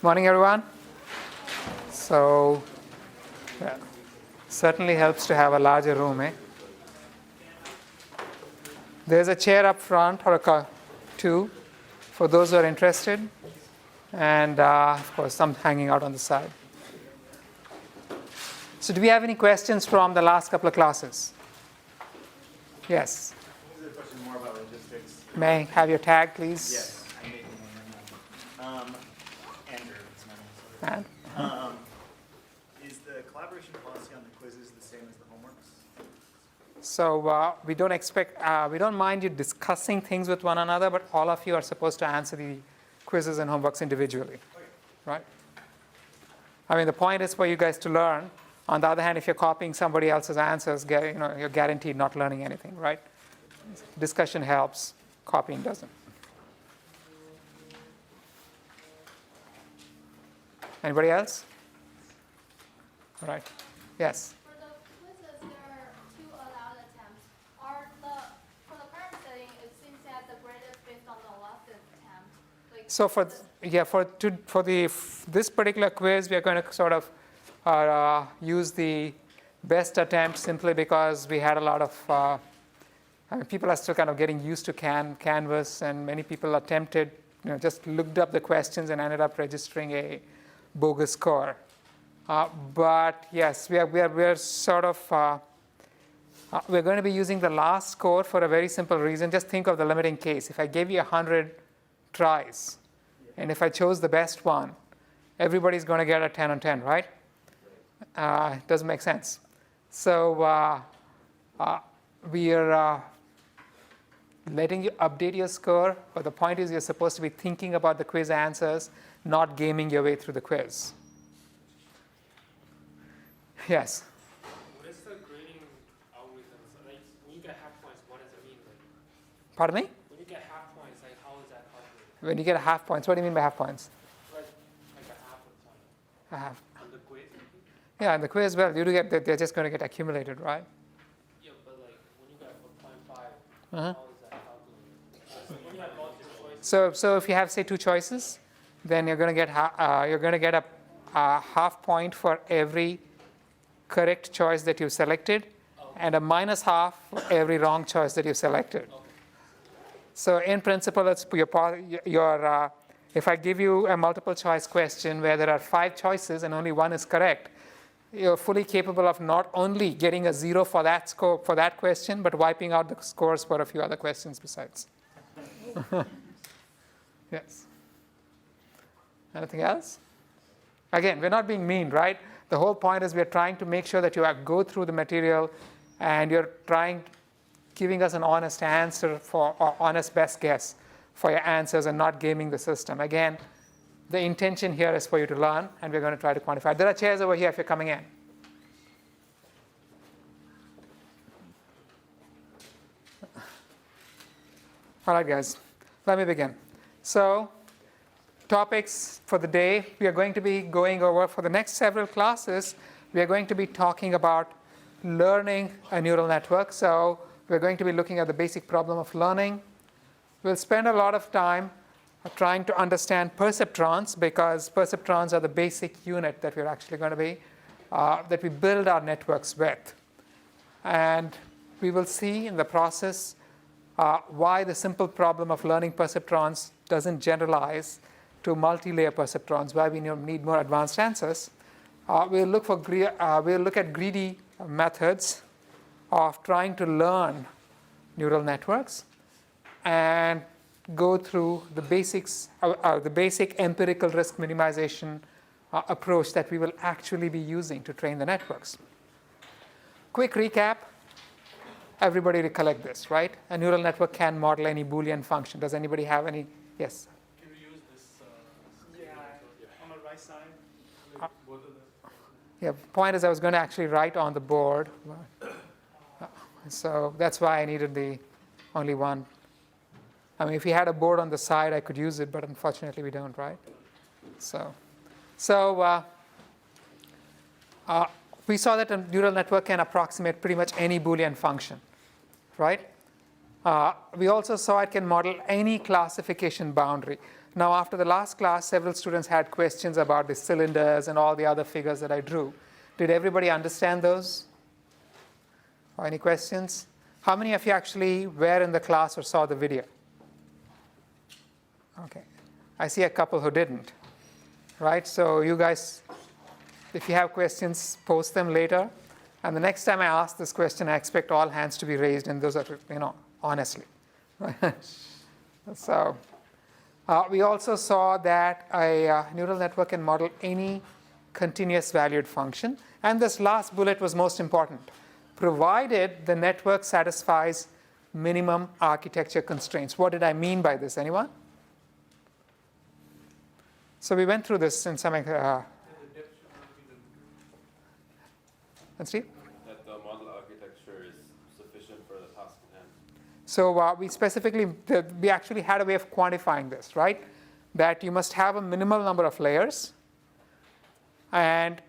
Morning, everyone. So, yeah, certainly helps to have a larger room, eh? There's a chair up front, or two, for those who are interested, and of course, some hanging out on the side. So, do we have any questions from the last couple of classes? Yes. This is a question more about logistics. May I have your tag, please? Yes, I'm making one. Andrew, it's my name. And Is the collaboration policy on the quizzes the same as the homeworks? so we don't mind you discussing things with one another, but all of you are supposed to answer the quizzes and homeworks individually, right? I mean, the point is for you guys to learn. On the other hand, if you're copying somebody else's answers, you're guaranteed not learning anything, right? Discussion helps, copying doesn't. Anybody else? All right. Yes. For the quizzes, there are 2 allowed attempts. For the current setting, it seems that the grade is based on the last attempt. So for this particular quiz, we are going to sort of use the best attempt simply because we had a lot of people are still kind of getting used to Canvas, and many people attempted, just looked up the questions and ended up registering a bogus score. But yes, we're sort of we're going to be using the last score for a very simple reason. Just think of the limiting case. If I gave you 100 tries, and if I chose the best one, everybody's going to get a 10 on 10, right? It doesn't make sense. So we are letting you update your score, but the point is you're supposed to be thinking about the quiz answers, not gaming your way through the quiz. Yes? What is the grading algorithm? Like, when you get half points, what does it mean? Pardon me? When you get half points, like, how is that calculated? When you get half points, what do you mean by half points? Like a half of time. A half. On the quiz? Yeah, in the quiz, well, you do get they're just going to get accumulated, right? Yeah, but like, when you get 0.5, Uh-huh. how is that calculated? So when you have multiple choices. So if you have, say, 2 choices, then you're going to get a half point for every correct choice that you've selected, and a minus half for every wrong choice that you've selected. So in principle, it's if I give you a multiple choice question where there are 5 choices and only 1 is correct, you're fully capable of not only getting a 0 for that score for that question, but wiping out the scores for a few other questions besides. Yes. Anything else? Again, we're not being mean, right? The whole point is we're trying to make sure that you go through the material and you're giving us an honest answer or honest best guess for your answers and not gaming the system. Again, the intention here is for you to learn, and we're going to try to quantify. There are chairs over here if you're coming in. All right, guys, let me begin. So, topics for the day, we are going to be going over for the next several classes. We are going to be talking about learning a neural network. So we're going to be looking at the basic problem of learning. We'll spend a lot of time trying to understand perceptrons, because perceptrons are the basic unit that we're actually going to be, that we build our networks with. And we will see in the process why the simple problem of learning perceptrons doesn't generalize to multi-layer perceptrons, why we need more advanced answers. We'll look at greedy methods of trying to learn neural networks, and go through the basics, the basic empirical risk minimization approach that we will actually be using to train the networks. Quick recap. Everybody recollect this, right? A neural network can model any Boolean function. Does anybody have any? Yes? Can we use this? On the right side? Yeah, the point is I was going to actually write on the board. So that's why I needed the only one. I mean, if we had a board on the side, I could use it, but unfortunately we don't, right? So we saw that a neural network can approximate pretty much any Boolean function, right? We also saw it can model any classification boundary. Now, after the last class, several students had questions about the cylinders and all the other figures that I drew. Did everybody understand those? Or any questions? How many of you actually were in the class or saw the video? Okay. I see a couple who didn't. Right? So you guys, if you have questions, post them later. And the next time I ask this question, I expect all hands to be raised, and those are, honestly. So we also saw that a neural network can model any continuous valued function. And this last bullet was most important. Provided the network satisfies minimum architecture constraints. What did I mean by this? Anyone? So we went through this in some. And Steve? That the model architecture is sufficient for the task at hand. So we specifically, we actually had a way of quantifying this, right? That you must have a minimal number of layers. And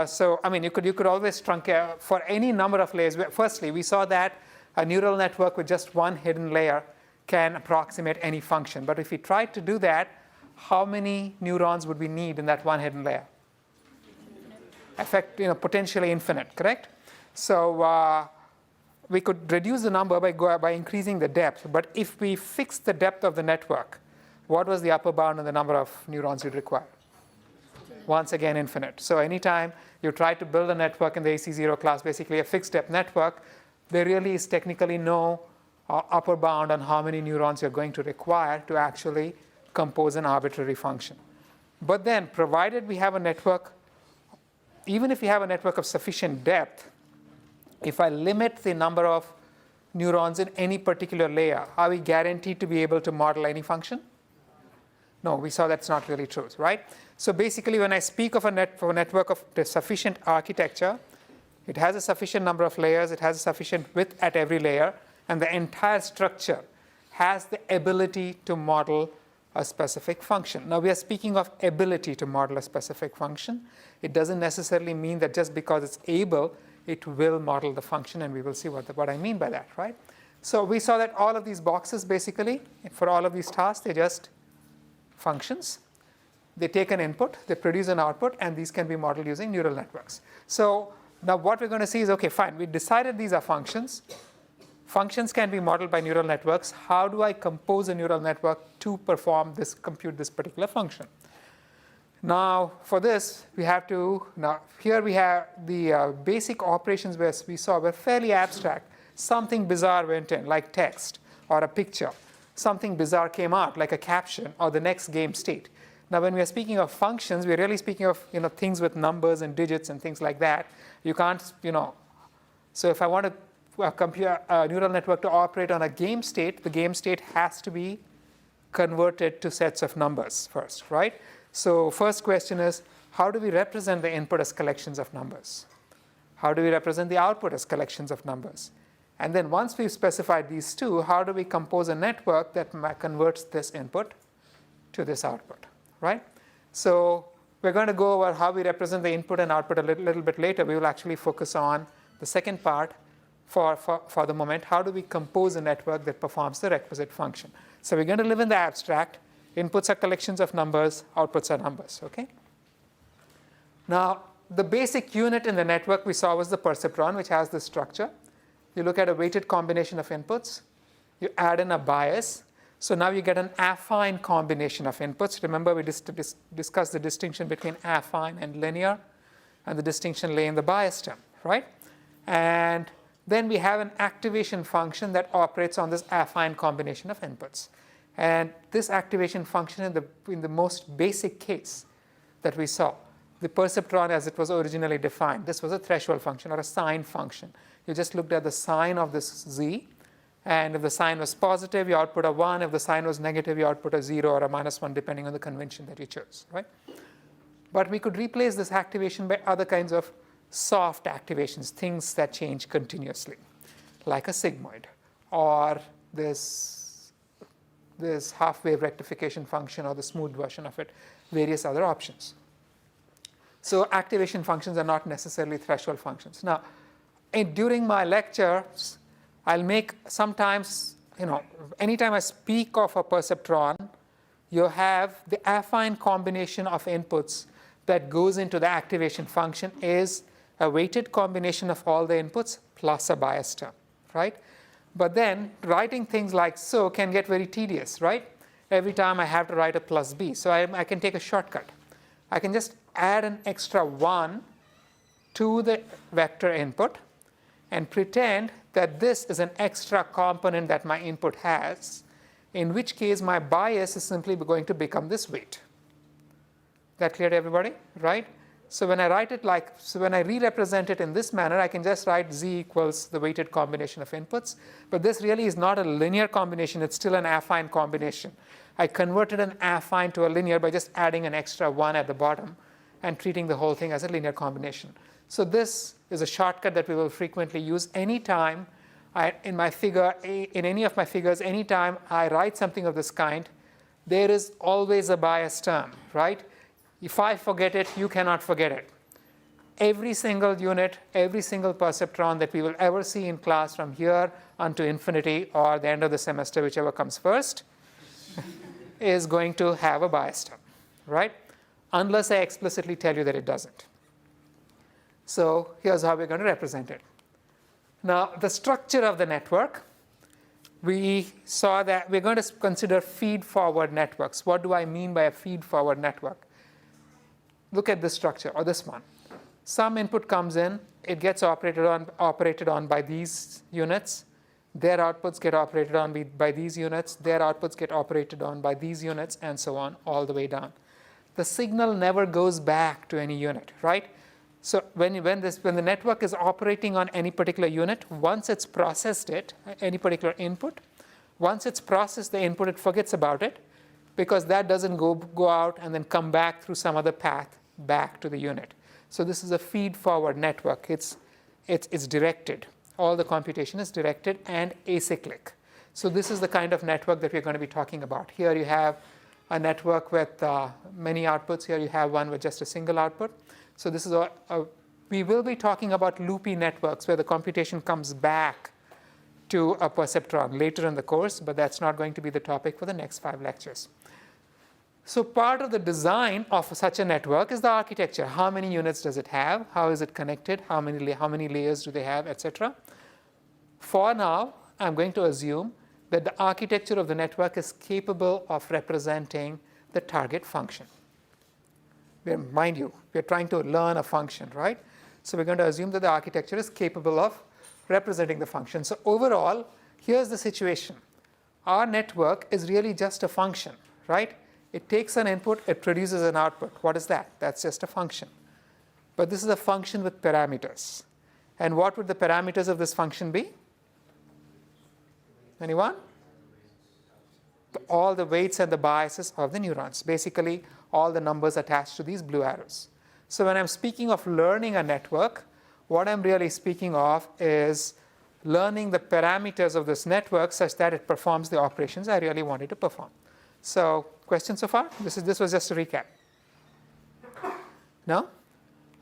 so, I mean, you could always truncate for any number of layers. Firstly, we saw that a neural network with just one hidden layer can approximate any function. But if we tried to do that, how many neurons would we need in that one hidden layer? Potentially infinite, correct? So we could reduce the number by increasing the depth. But if we fix the depth of the network, what was the upper bound on the number of neurons you'd require? Once again, infinite. So anytime you try to build a network in the AC0 class, basically a fixed depth network, there really is technically no upper bound on how many neurons you're going to require to actually compose an arbitrary function. But then, provided we have a network, even if we have a network of sufficient depth, if I limit the number of neurons in any particular layer, are we guaranteed to be able to model any function? No, we saw that's not really true, right? So basically, when I speak of a network of sufficient architecture, it has a sufficient number of layers, it has a sufficient width at every layer, and the entire structure has the ability to model a specific function. Now, we are speaking of ability to model a specific function. It doesn't necessarily mean that just because it's able, it will model the function, and we will see what I mean by that, right? So we saw that all of these boxes, basically, for all of these tasks, they're just functions. They take an input, they produce an output, and these can be modeled using neural networks. So now what we're going to see is, okay, fine, we decided these are functions. Functions can be modeled by neural networks. How do I compose a neural network to compute this particular function? Now, for this, we have to, here we have the basic operations where we saw were fairly abstract. Something bizarre went in, like text or a picture. Something bizarre came out, like a caption or the next game state. Now, when we are speaking of functions, we're really speaking of things with numbers and digits and things like that. You can't, so if I want to compute a neural network to operate on a game state, the game state has to be converted to sets of numbers first, right? So first question is, how do we represent the input as collections of numbers? How do we represent the output as collections of numbers? And then once we've specified these two, how do we compose a network that converts this input to this output, right? So we're going to go over how we represent the input and output a little bit later. We will actually focus on the second part for the moment. How do we compose a network that performs the requisite function? So we're going to live in the abstract. Inputs are collections of numbers, outputs are numbers, okay? Now, the basic unit in the network we saw was the perceptron, which has this structure. You look at a weighted combination of inputs. You add in a bias. So now you get an affine combination of inputs. Remember, we discussed the distinction between affine and linear, and the distinction lay in the bias term, right? And then we have an activation function that operates on this affine combination of inputs. And this activation function in the most basic case that we saw, the perceptron as it was originally defined, this was a threshold function or a sign function. You just looked at the sign of this z, and if the sign was positive, you output a 1. If the sign was negative, you output a 0 or a -1, depending on the convention that you chose, right? But we could replace this activation by other kinds of soft activations, things that change continuously, like a sigmoid or this half-wave rectification function or the smooth version of it, various other options. So activation functions are not necessarily threshold functions. Now, during my lectures, I'll make sometimes anytime I speak of a perceptron, you have the affine combination of inputs that goes into the activation function is a weighted combination of all the inputs plus a bias term, right? But then writing things like so can get very tedious, right? Every time I have to write a plus b. So I can take a shortcut. I can just add an extra 1 to the vector input and pretend that this is an extra component that my input has, in which case my bias is simply going to become this weight. That clear to everybody, right? So when I write it when I re-represent it in this manner, I can just write z equals the weighted combination of inputs. But this really is not a linear combination. It's still an affine combination. I converted an affine to a linear by just adding an extra 1 at the bottom and treating the whole thing as a linear combination. So this is a shortcut that we will frequently use anytime in any of my figures, anytime I write something of this kind, there is always a bias term, right? If I forget it, you cannot forget it. Every single unit, every single perceptron that we will ever see in class from here unto infinity or the end of the semester, whichever comes first, is going to have a bias term, right? Unless I explicitly tell you that it doesn't. So here's how we're going to represent it. Now, the structure of the network, we saw that we're going to consider feed-forward networks. What do I mean by a feed-forward network? Look at this structure, or this one. Some input comes in, it gets operated on by these units. Their outputs get operated on by these units. Their outputs get operated on by these units, and so on, all the way down. The signal never goes back to any unit, right? So when the network is operating on any particular unit, once it's processed it, any particular input, once it's processed the input, it forgets about it, because that doesn't go out and then come back through some other path back to the unit. So this is a feed-forward network. It's directed. All the computation is directed and acyclic. So this is the kind of network that we're going to be talking about. Here you have a network with many outputs. Here you have one with just a single output. So this is we will be talking about loopy networks where the computation comes back to a perceptron later in the course, but that's not going to be the topic for the next 5 lectures. So part of the design of such a network is the architecture. How many units does it have? How is it connected? How many layers do they have, etc. For now, I'm going to assume that the architecture of the network is capable of representing the target function. Mind you, we're trying to learn a function, right? So we're going to assume that the architecture is capable of representing the function. So overall, here's the situation. Our network is really just a function, right? It takes an input, it produces an output. What is that? That's just a function. But this is a function with parameters. And what would the parameters of this function be? Anyone? All the weights and the biases of the neurons. Basically, all the numbers attached to these blue arrows. So when I'm speaking of learning a network, what I'm really speaking of is learning the parameters of this network such that it performs the operations I really want it to perform. So, questions so far? This was just a recap. No?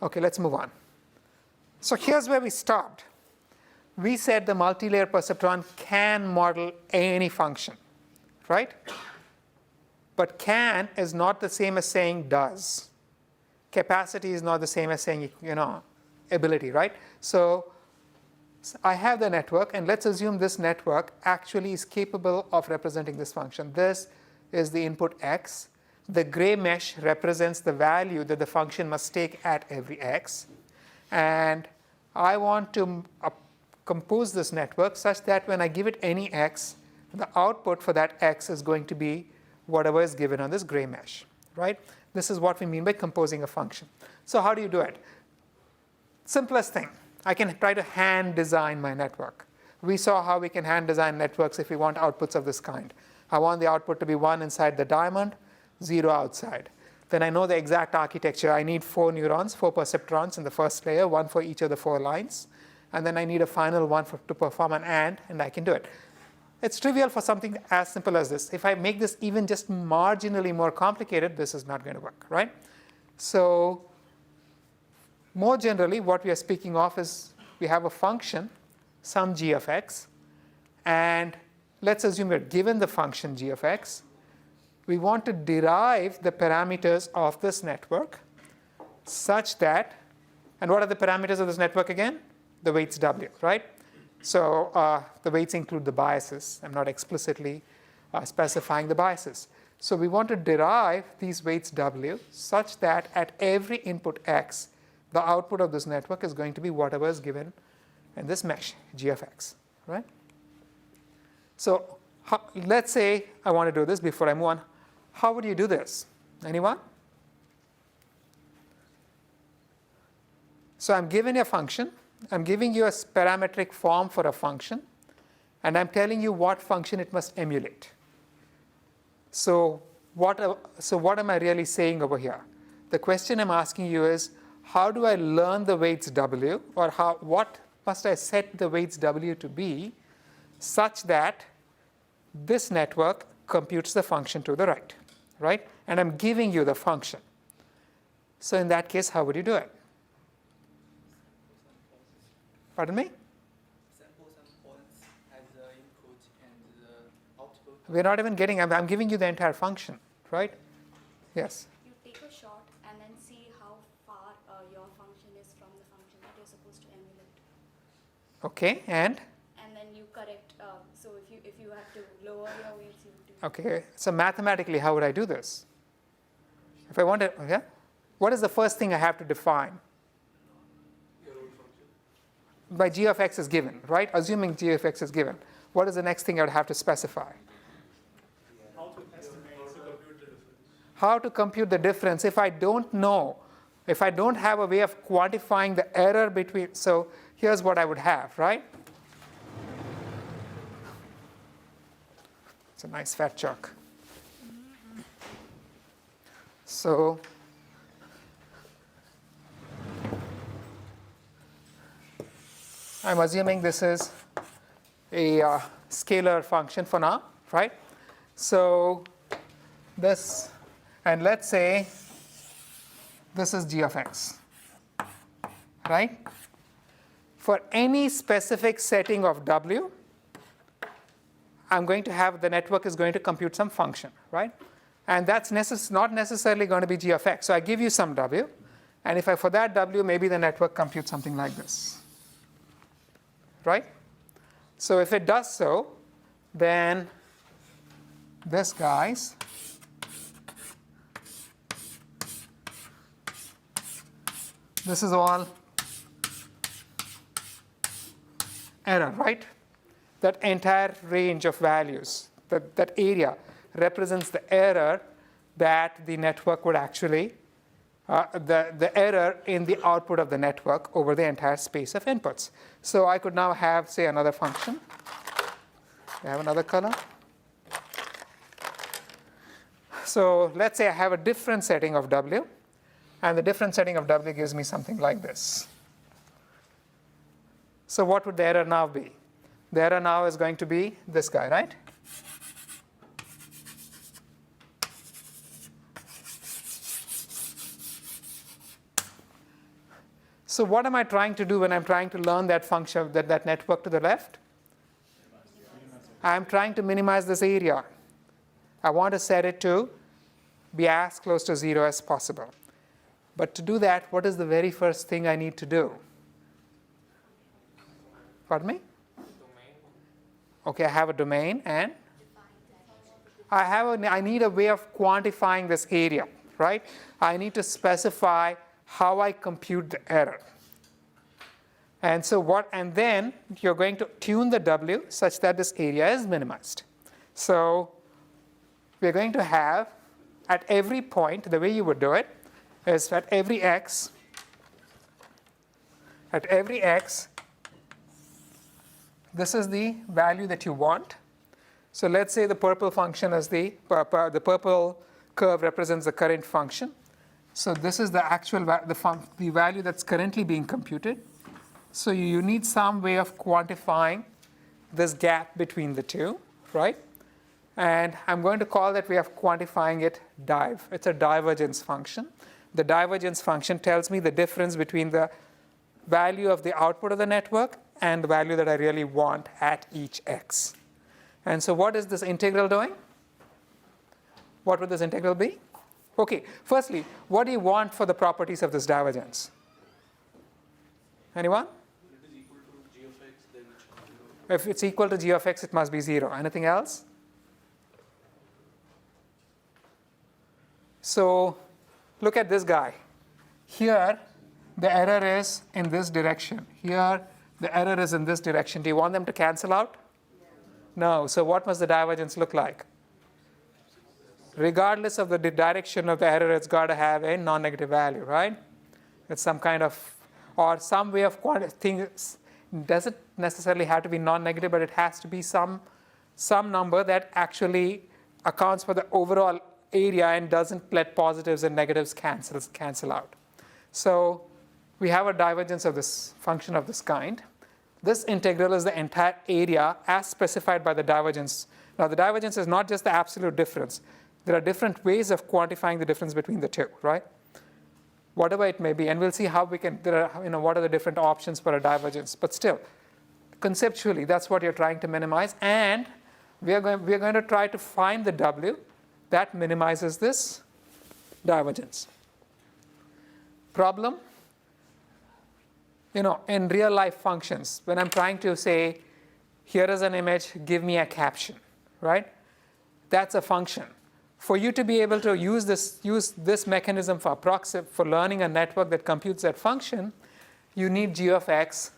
Okay, let's move on. So here's where we stopped. We said the multi-layer perceptron can model any function, right? But can is not the same as saying does. Capacity is not the same as saying, ability, right? So I have the network, and let's assume this network actually is capable of representing this function. This is the input x. The gray mesh represents the value that the function must take at every x. And I want to compose this network such that when I give it any x, the output for that x is going to be whatever is given on this gray mesh, right? This is what we mean by composing a function. So how do you do it? Simplest thing, I can try to hand design my network. We saw how we can hand design networks if we want outputs of this kind. I want the output to be 1 inside the diamond, 0 outside. Then I know the exact architecture. I need 4 neurons, 4 perceptrons in the first layer, 1 for each of the 4 lines. And then I need a final one to perform an and I can do it. It's trivial for something as simple as this. If I make this even just marginally more complicated, this is not going to work, right? So more generally, what we are speaking of is we have a function, some g of x, and let's assume we're given the function g of x. We want to derive the parameters of this network such that, and what are the parameters of this network again? The weights w, right? So the weights include the biases. I'm not explicitly specifying the biases. So we want to derive these weights w such that at every input x, the output of this network is going to be whatever is given in this mesh, g of x, right? So let's say I want to do this before I move on. How would you do this? Anyone? So I'm given a function. I'm giving you a parametric form for a function, and I'm telling you what function it must emulate. So what am I really saying over here? The question I'm asking you is, how do I learn the weights w, or what must I set the weights w to be such that this network computes the function to the right? And I'm giving you the function. So in that case, how would you do it? Pardon me? Sample some points as the input and the output. We're not even getting, I'm giving you the entire function, right? Yes. You take a shot and then see how far your function is from the function that you're supposed to emulate. Okay, and? And then you correct. So if you have to lower your weights, you do. Okay, so mathematically, how would I do this? If I want to, yeah? What is the first thing I have to define? By g of x is given, right? Assuming g of x is given. What is the next thing I would have to specify? How to compute the difference if I don't know, if I don't have a way of quantifying the error between, so here's what I would have, right? It's a nice fat chalk. So I'm assuming this is a scalar function for now, right? So this, and let's say this is g of x, right? For any specific setting of w, I'm going to have the network is going to compute some function, right? And that's not necessarily going to be g of x. So I give you some w, and if for that w, maybe the network computes something like this. Right? So if it does so, then this guy's this is all error, right? That entire range of values, that area represents the error that the network would actually the error in the output of the network over the entire space of inputs. So I could now have, say, another function. I have another color. So let's say I have a different setting of w, and the different setting of w gives me something like this. So what would the error now be? The error now is going to be this guy, right? So what am I trying to do when I'm trying to learn that function, that network to the left? I'm trying to minimize this area. I want to set it to be as close to 0 as possible. But to do that, what is the very first thing I need to do? Pardon me? Okay, I have a domain, and I need a way of quantifying this area, right? I need to specify how I compute the error. And so and then you're going to tune the w such that this area is minimized. So we're going to have at every point, the way you would do it is at every x, this is the value that you want. So let's say the purple function is the purple curve represents the current function. So this is the actual the value that's currently being computed. So you need some way of quantifying this gap between the two, right? And I'm going to call that way of quantifying it div. It's a divergence function. The divergence function tells me the difference between the value of the output of the network and the value that I really want at each x. And so what is this integral doing? What would this integral be? Okay, firstly, what do you want for the properties of this divergence? Anyone? It is equal to g of x, then it should be 0. If it's equal to g of x, it must be 0. Anything else? So look at this guy. Here, the error is in this direction. Here, the error is in this direction. Do you want them to cancel out? No. So what must the divergence look like? Regardless of the direction of the error, it's got to have a non-negative value, right? It's some kind of, or some way of things. Doesn't necessarily have to be non-negative, but it has to be some number that actually accounts for the overall area and doesn't let positives and negatives cancel out. So we have a divergence of this function of this kind. This integral is the entire area as specified by the divergence. Now the divergence is not just the absolute difference. There are different ways of quantifying the difference between the two, right? Whatever it may be, and we'll see how we can, what are the different options for a divergence. But still, conceptually, that's what you're trying to minimize. And we are going to try to find the W that minimizes this divergence. Problem, in real life functions, when I'm trying to say, here is an image, give me a caption, right? That's a function. For you to be able to use this mechanism for learning a network that computes that function, you need g of x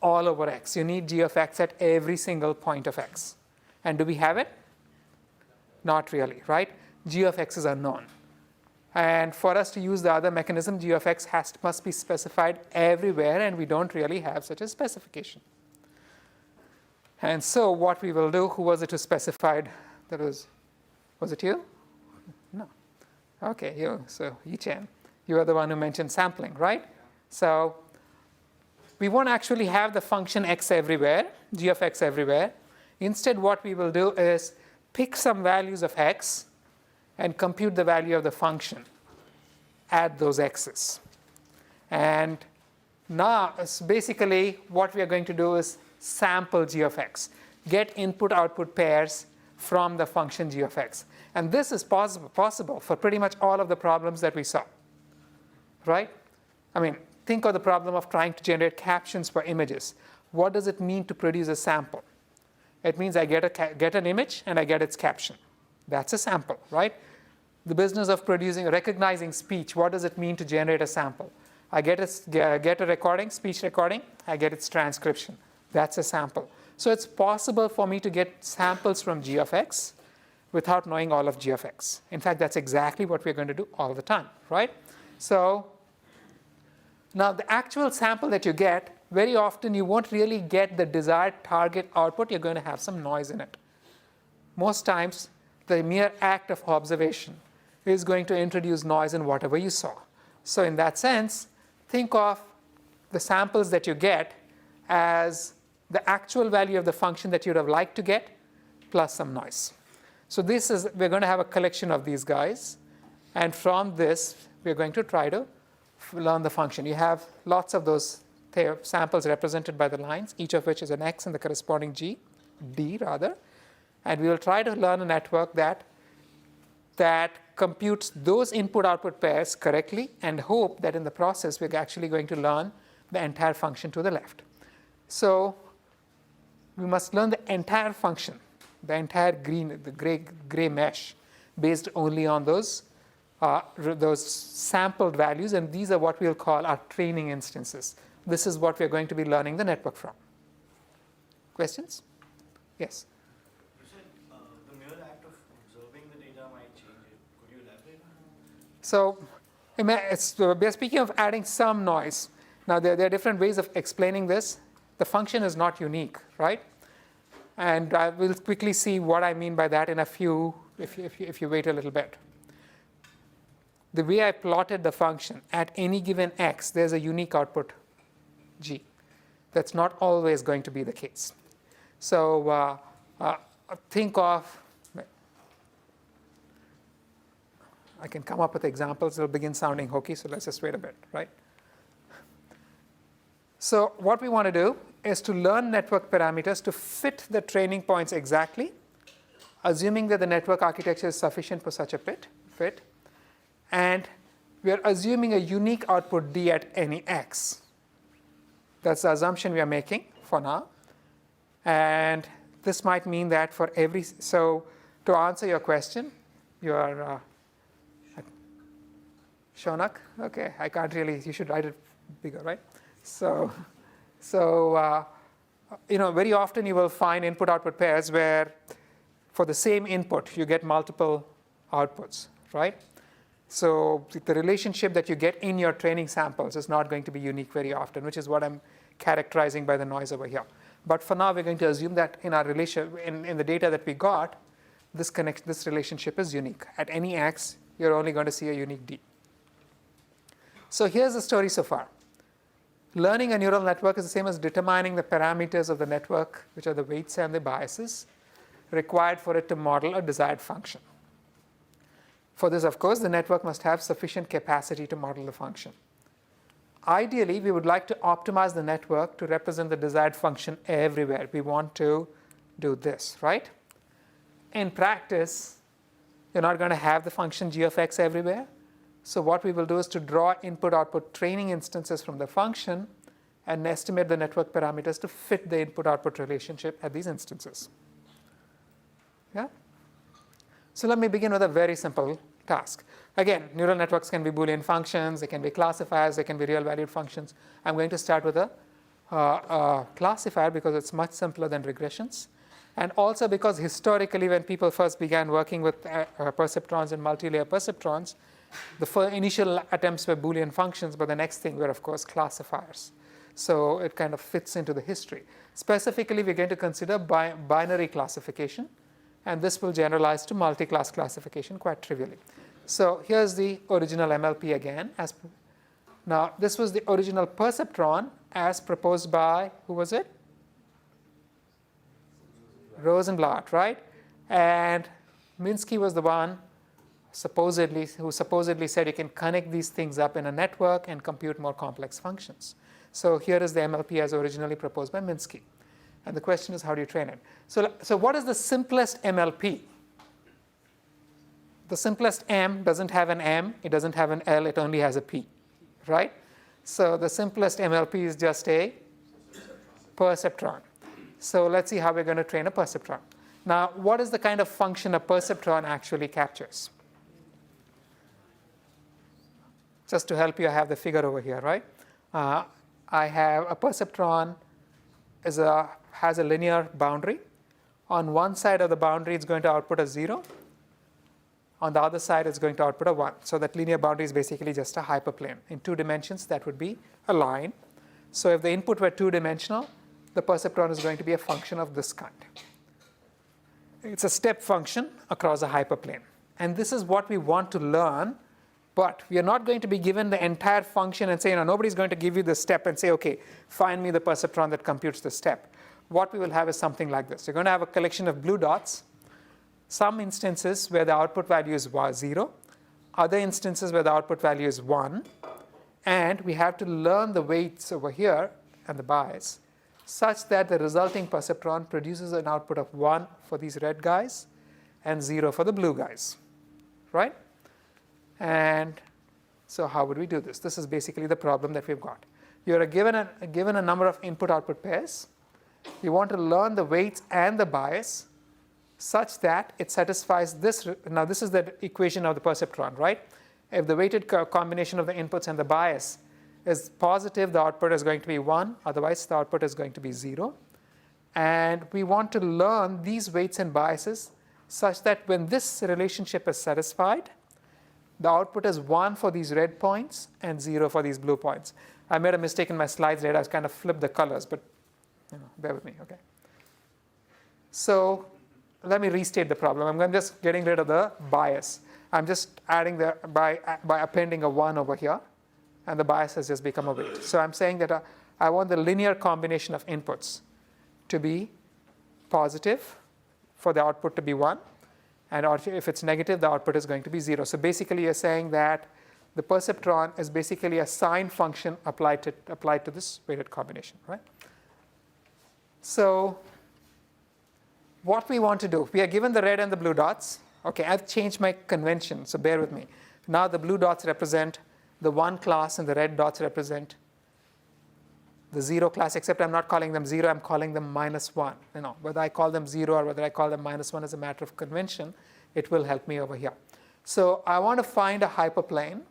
all over x. You need g of x at every single point of x. And do we have it? Not really, right? G of x is unknown. And for us to use the other mechanism, g of x must be specified everywhere, and we don't really have such a specification. And so what we will do, who was it who specified? Was it you? No. Okay, you. So Yi-Chen, you are the one who mentioned sampling, right? So we won't actually have the function x everywhere, g of x everywhere. Instead, what we will do is pick some values of x and compute the value of the function at those x's. And now, basically, what we are going to do is sample g of x, get input-output pairs from the function g of x. And this is possible for pretty much all of the problems that we saw, right? I mean, think of the problem of trying to generate captions for images. What does it mean to produce a sample? It means I get an image and I get its caption. That's a sample, right? The business of recognizing speech, what does it mean to generate a sample? I get a recording, speech recording, I get its transcription. That's a sample. So it's possible for me to get samples from g of x without knowing all of g of x. In fact, that's exactly what we're going to do all the time, right? So now the actual sample that you get, very often you won't really get the desired target output. You're going to have some noise in it. Most times, the mere act of observation is going to introduce noise in whatever you saw. So in that sense, think of the samples that you get as the actual value of the function that you'd have liked to get plus some noise. So we're going to have a collection of these guys. And from this, we're going to try to learn the function. You have lots of those samples represented by the lines, each of which is an x and the corresponding d rather. And we will try to learn a network that computes those input-output pairs correctly and hope that in the process, we're actually going to learn the entire function to the left. So we must learn the entire function, the entire gray mesh, based only on those sampled values, and these are what we'll call our training instances. This is what we're going to be learning the network from. Questions? Yes? You said the mere act of observing the data might change it. Could you elaborate on that? So we're speaking of adding some noise. Now, there are different ways of explaining this. The function is not unique, right? And I will quickly see what I mean by that in a few, if you wait a little bit. The way I plotted the function, at any given x, there's a unique output g. That's not always going to be the case. So think of, I can come up with examples. It'll begin sounding hokey, so let's just wait a bit, right? So what we want to do is to learn network parameters to fit the training points exactly, assuming that the network architecture is sufficient for such a fit. And we are assuming a unique output D at any x. That's the assumption we are making for now. And this might mean that for every, so to answer your question, your Shonak, okay, I can't really, you should write it bigger, right? So very often you will find input-output pairs where for the same input you get multiple outputs, right? So the relationship that you get in your training samples is not going to be unique very often, which is what I'm characterizing by the noise over here. But for now, we're going to assume that in our in the data that we got, this relationship is unique. At any x, you're only going to see a unique D. So here's the story so far. Learning a neural network is the same as determining the parameters of the network, which are the weights and the biases, required for it to model a desired function. For this, of course, the network must have sufficient capacity to model the function. Ideally, we would like to optimize the network to represent the desired function everywhere. We want to do this, right? In practice, you're not going to have the function g of x everywhere. So what we will do is to draw input-output training instances from the function and estimate the network parameters to fit the input-output relationship at these instances. Yeah? So let me begin with a very simple task. Again, neural networks can be Boolean functions, they can be classifiers, they can be real-valued functions. I'm going to start with a classifier because it's much simpler than regressions. And also because historically when people first began working with perceptrons and multi-layer perceptrons, the initial attempts were Boolean functions, but the next thing were, of course, classifiers. So it kind of fits into the history. Specifically, we're going to consider binary classification, and this will generalize to multi-class classification quite trivially. So here's the original MLP again. Now, this was the original perceptron as proposed by, who was it? Rosenblatt, right? And Minsky was the one who supposedly said you can connect these things up in a network and compute more complex functions. So here is the MLP as originally proposed by Minsky. And the question is, how do you train it? So what is the simplest MLP? The simplest M doesn't have an M, it doesn't have an L, it only has a P, right? So the simplest MLP is just a perceptron. So let's see how we're going to train a perceptron. Now, what is the kind of function a perceptron actually captures? Just to help you, I have the figure over here, right? I have a perceptron has a linear boundary. On one side of the boundary, it's going to output a 0. On the other side, it's going to output a 1. So that linear boundary is basically just a hyperplane. In 2 dimensions, that would be a line. So if the input were 2-dimensional, the perceptron is going to be a function of this kind. It's a step function across a hyperplane. And this is what we want to learn, but we are not going to be given the entire function and say, nobody's going to give you the step and say, okay, find me the perceptron that computes the step. What we will have is something like this. You're going to have a collection of blue dots, some instances where the output value is 0, other instances where the output value is 1, and we have to learn the weights over here and the bias such that the resulting perceptron produces an output of 1 for these red guys and 0 for the blue guys, right? And so how would we do this? This is basically the problem that we've got. You're given a number of input-output pairs. You want to learn the weights and the bias such that it satisfies this. Now, this is the equation of the perceptron, right? If the weighted combination of the inputs and the bias is positive, the output is going to be 1. Otherwise, the output is going to be 0. And we want to learn these weights and biases such that when this relationship is satisfied, the output is 1 for these red points and 0 for these blue points. I made a mistake in my slides later. I kind of flipped the colors, but bear with me, okay? So let me restate the problem. I'm just getting rid of the bias. I'm just adding by appending a 1 over here, and the bias has just become a weight. So I'm saying that I want the linear combination of inputs to be positive for the output to be 1. And if it's negative, the output is going to be 0. So basically, you're saying that the perceptron is basically a sine function applied to this weighted combination, right? So what we want to do, we are given the red and the blue dots. Okay, I've changed my convention, so bear with me. Now the blue dots represent the 1 class and the red dots represent the 0 class, except I'm not calling them 0, I'm calling them -1. Whether I call them 0 or whether I call them -1 is a matter of convention. It will help me over here. So I want to find a hyperplane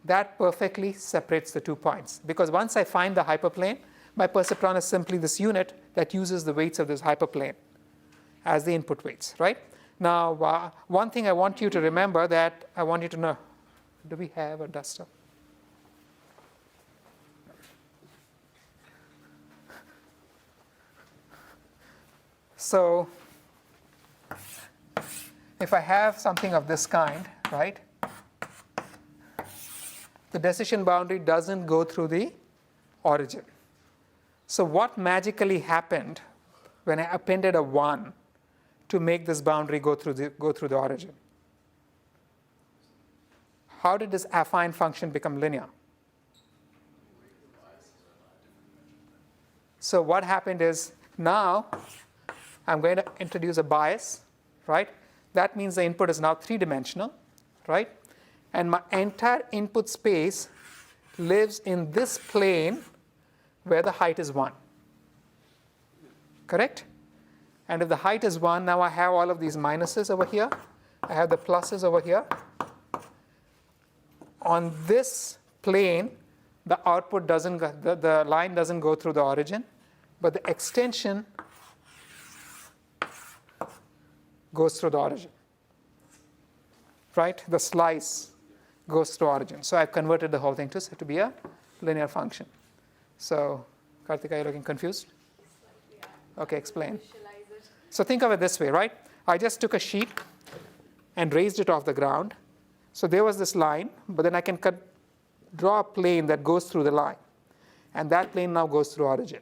that perfectly separates the 2 points. Because once I find the hyperplane, my perceptron is simply this unit that uses the weights of this hyperplane as the input weights, right? Now, one thing I want you to remember that I want you to know, do we have a duster? So if I have something of this kind, right, the decision boundary doesn't go through the origin. So what magically happened when I appended a 1 to make this boundary go through the origin? How did this affine function become linear? So what happened is now I'm going to introduce a bias, right? That means the input is now 3-dimensional, right? And my entire input space lives in this plane where the height is 1. Correct? And if the height is 1, now I have all of these minuses over here. I have the pluses over here. On this plane, the output doesn't, the line doesn't go through the origin, but the extension goes through the origin, right? The slice goes through origin. So I've converted the whole thing to be a linear function. So, Karthika, are you looking confused? Okay, explain. So think of it this way, right? I just took a sheet and raised it off the ground. So there was this line, but then I can draw a plane that goes through the line. And that plane now goes through origin,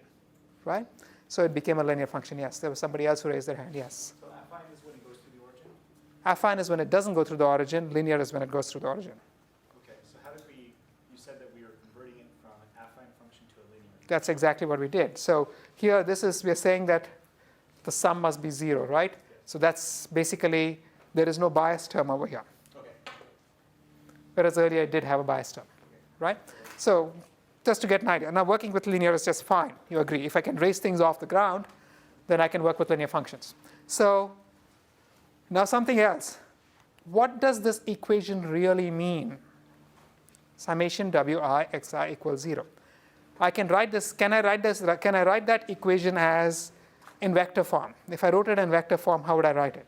right? So it became a linear function, yes. There was somebody else who raised their hand, yes. So affine is when it goes through the origin? Affine is when it doesn't go through the origin. Linear is when it goes through the origin. Okay, so how did you said that we were converting it from an affine function to a linear. That's exactly what we did. So here, we're saying that the sum must be 0, right? So that's basically, there is no bias term over here. Okay. Whereas earlier it did have a bias term, right? So just to get an idea. Now working with linear is just fine. You agree. If I can raise things off the ground, then I can work with linear functions. So now something else. What does this equation really mean? Summation wi xi equals 0. I can write this. Can I write that equation as in vector form? If I wrote it in vector form, how would I write it?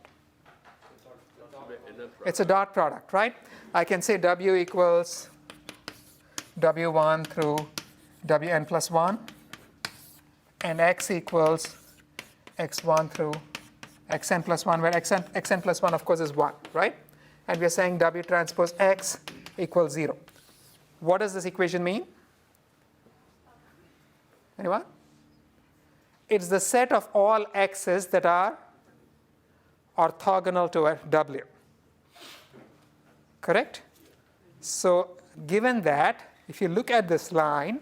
It's a dot product, right? I can say w equals w1 through wn plus 1, and x equals x1 through xn plus 1, where xn plus 1, of course, is 1, right? And we're saying w transpose x equals 0. What does this equation mean? Anyone? It's the set of all x's that are orthogonal to a w. Correct? So given that, if you look at this line,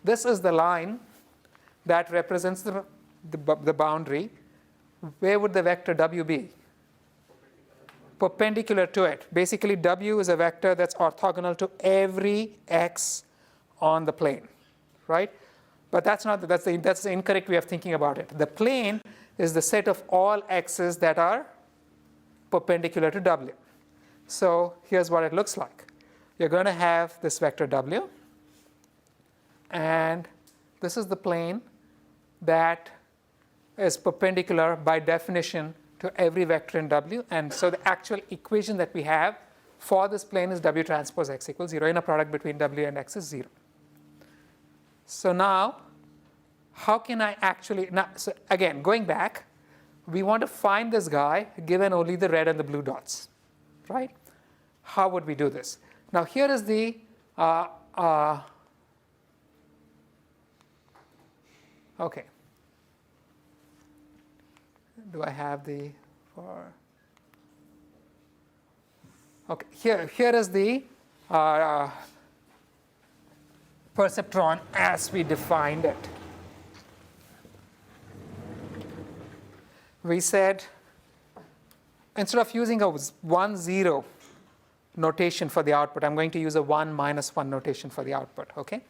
this is the line that represents the boundary. Where would the vector w be? Perpendicular to it. Basically, w is a vector that's orthogonal to every x on the plane, right? But that's the incorrect way of thinking about it. The plane is the set of all x's that are perpendicular to w. So here's what it looks like. You're going to have this vector w, and this is the plane that is perpendicular by definition to every vector in w. And so the actual equation that we have for this plane is w transpose x equals 0. Inner product between w and x is 0. So now, how can I actually, so again, going back, we want to find this guy given only the red and the blue dots, right? How would we do this? Now here is the, okay. Do I have the, okay, here is the perceptron as we defined it. we said instead of using a 1, 0 notation for the output, I'm going to use a 1 minus 1 notation for the output. Okay?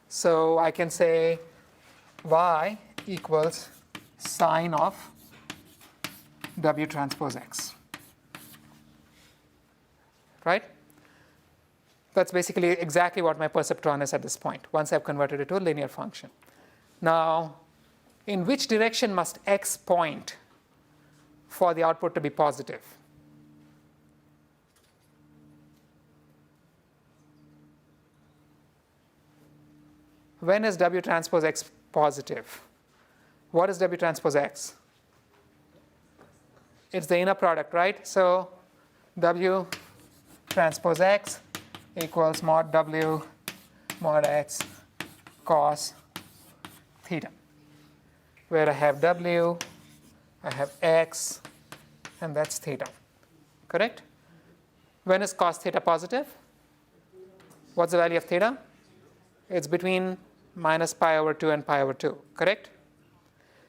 So I can say y equals sine of W transpose X. Right? That's basically exactly what my perceptron is at this point, once I've converted it to a linear function. Now, in which direction must X point for the output to be positive? When is W transpose X positive? What is W transpose X? It's the inner product, right? So W transpose X equals mod W mod X cos theta, where I have W, I have X, and that's theta. Correct? When is cos theta positive? What's the value of theta? It's between minus pi over 2 and pi over 2. Correct?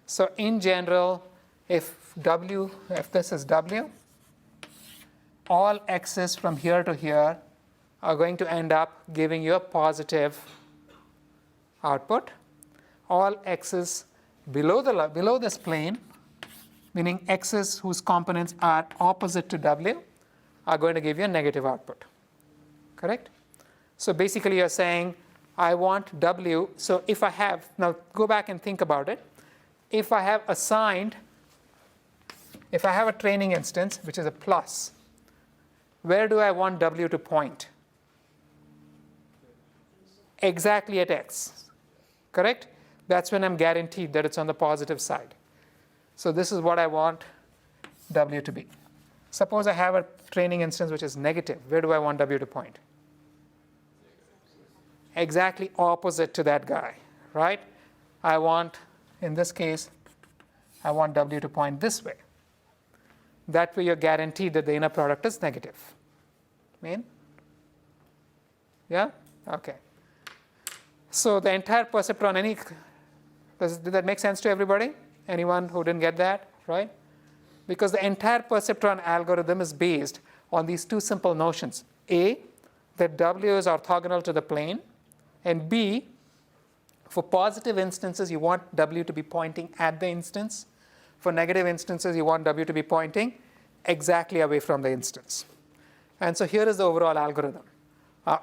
So in general, if this is W, all x's from here to here are going to end up giving you a positive output. All x's below this plane, meaning x's whose components are opposite to W, are going to give you a negative output. Correct? So basically you're saying, I want W. So if I have, now go back and think about it. If I have assigned, if I have a training instance, which is a plus, where do I want W to point? Exactly at X. Correct? That's when I'm guaranteed that it's on the positive side. So this is what I want W to be. Suppose I have a training instance which is negative. Where do I want W to point? Exactly opposite to that guy, right? I want, in this case, I want W to point this way. That way you're guaranteed that the inner product is negative. Mean? Yeah? Okay. So the entire perceptron, did that make sense to everybody? Anyone who didn't get that, right? Because the entire perceptron algorithm is based on these two simple notions. A, that W is orthogonal to the plane, and B, for positive instances, you want W to be pointing at the instance. For negative instances, you want W to be pointing exactly away from the instance. And so here is the overall algorithm.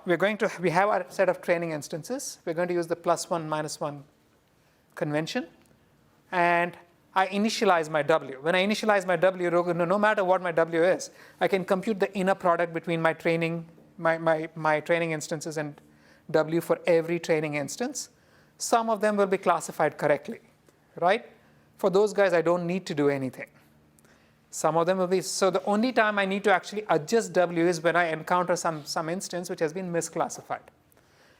We have our set of training instances. We're going to use the +1, -1 convention. And I initialize my W. When I initialize my W, no matter what my W is, I can compute the inner product between my training instances and W for every training instance. Some of them will be classified correctly, right? For those guys, I don't need to do anything. Some of them will be, so the only time I need to actually adjust W is when I encounter some instance which has been misclassified.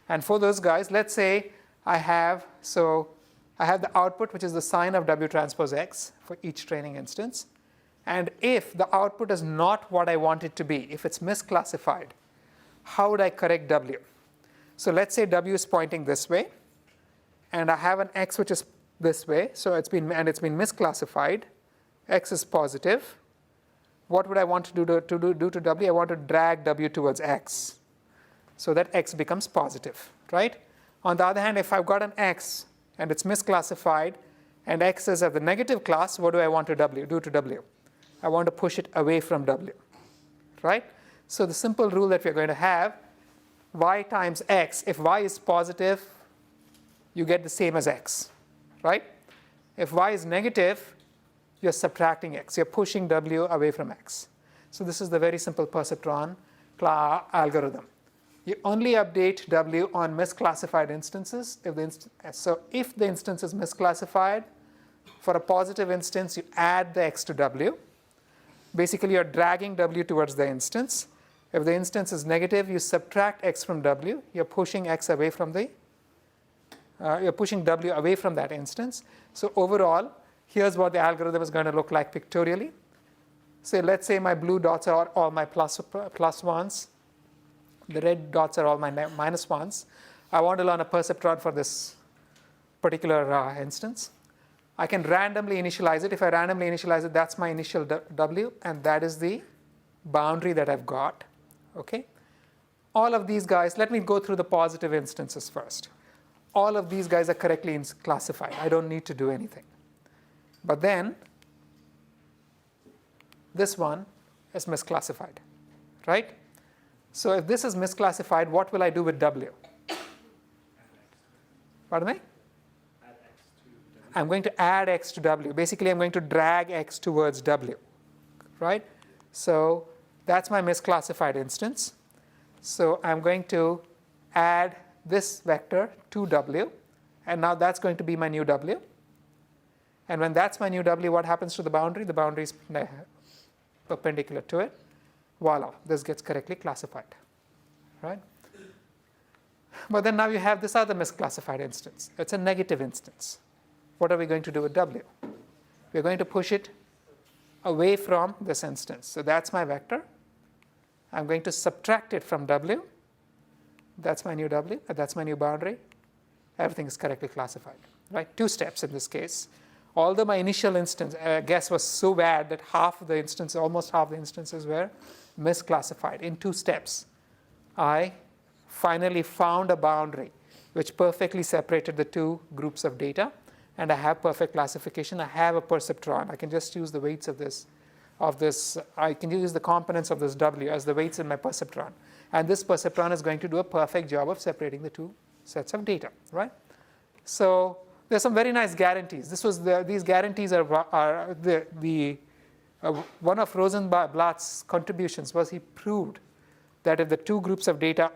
And for those guys, let's say I have the output, which is the sine of W transpose X for each training instance. And if the output is not what I want it to be, if it's misclassified, how would I correct W? So let's say W is pointing this way, and I have an X which is this way, so it's been misclassified. X is positive. What would I want to do to W? I want to drag W towards X, so that X becomes positive, right? On the other hand, if I've got an X and it's misclassified, and X is of the negative class, what do I want to do to W? I want to push it away from W, right? So the simple rule that we're going to have, y times x, if y is positive, you get the same as x, right? If y is negative, you're subtracting x. You're pushing W away from x. So this is the very simple perceptron algorithm. You only update W on misclassified instances. If the instance is misclassified, for a positive instance, you add the x to W. Basically, you're dragging W towards the instance. If the instance is negative, you subtract x from W. You're pushing x away from you're pushing W away from that instance. So overall, here's what the algorithm is going to look like pictorially. So let's say my blue dots are all my plus ones. The red dots are all my minus ones. I want to learn a perceptron for this particular instance. I can randomly initialize it. If I randomly initialize it, that's my initial W, and that is the boundary that I've got. Okay? All of these guys, let me go through the positive instances first. All of these guys are correctly classified. I don't need to do anything. But then, this one is misclassified, right? So if this is misclassified, what will I do with W? Pardon me? I'm going to add x to W. Basically, I'm going to drag x towards W, right? So that's my misclassified instance. So I'm going to add this vector to W, and now that's going to be my new W. And when that's my new W, what happens to the boundary? The boundary is perpendicular to it. Voila, this gets correctly classified, right? But then now you have this other misclassified instance. It's a negative instance. What are we going to do with W? We're going to push it away from this instance. So that's my vector. I'm going to subtract it from W. That's my new W. That's my new boundary. Everything is correctly classified, right? 2 steps in this case. Although my initial instance guess was so bad that almost half the instances were misclassified. In 2 steps, I finally found a boundary which perfectly separated the 2 groups of data, and I have perfect classification. I have a perceptron. I can just use the weights of this. I can use the components of this W as the weights in my perceptron. And this perceptron is going to do a perfect job of separating the 2 sets of data, right? So there's some very nice guarantees. These guarantees are one of Rosenblatt's contributions was he proved that if the 2 groups of data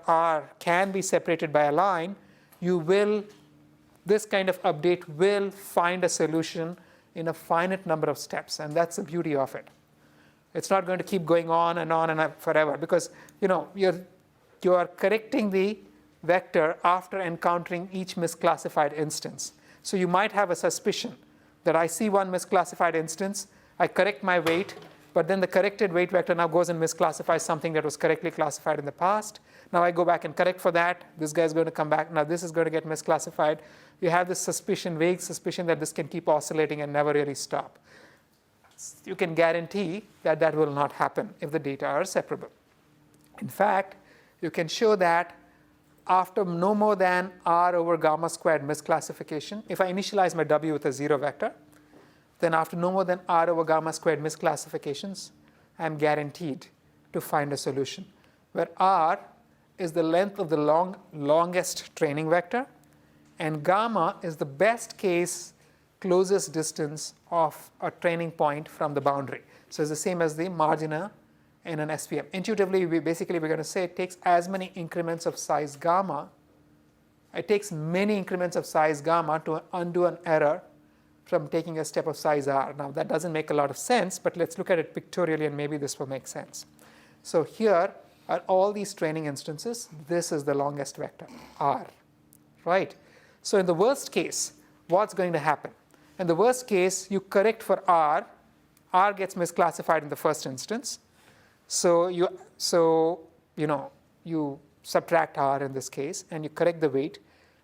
can be separated by a line, this kind of update will find a solution in a finite number of steps, and that's the beauty of it. It's not going to keep going on and forever, because you are correcting the vector after encountering each misclassified instance. So you might have a suspicion that I see one misclassified instance, I correct my weight, but then the corrected weight vector now goes and misclassifies something that was correctly classified in the past. Now I go back and correct for that. This guy is going to come back. Now this is going to get misclassified. You have this vague suspicion that this can keep oscillating and never really stop. You can guarantee that that will not happen if the data are separable. In fact, you can show that after no more than r over gamma squared misclassification, if I initialize my W with a 0 vector, then after no more than r over gamma squared misclassifications, I am guaranteed to find a solution where r is the length of the longest training vector, and gamma is the best case closest distance of a training point from the boundary. So it's the same as the margina in an SVM. Intuitively, we're going to say it takes as many increments of size gamma. It takes many increments of size gamma to undo an error from taking a step of size r. Now, that doesn't make a lot of sense, but let's look at it pictorially, and maybe this will make sense. So here are all these training instances. This is the longest vector, r, right? So in the worst case, what's going to happen? In the worst case, you correct for r gets misclassified in the first instance. So you subtract r in this case, and you correct the weight.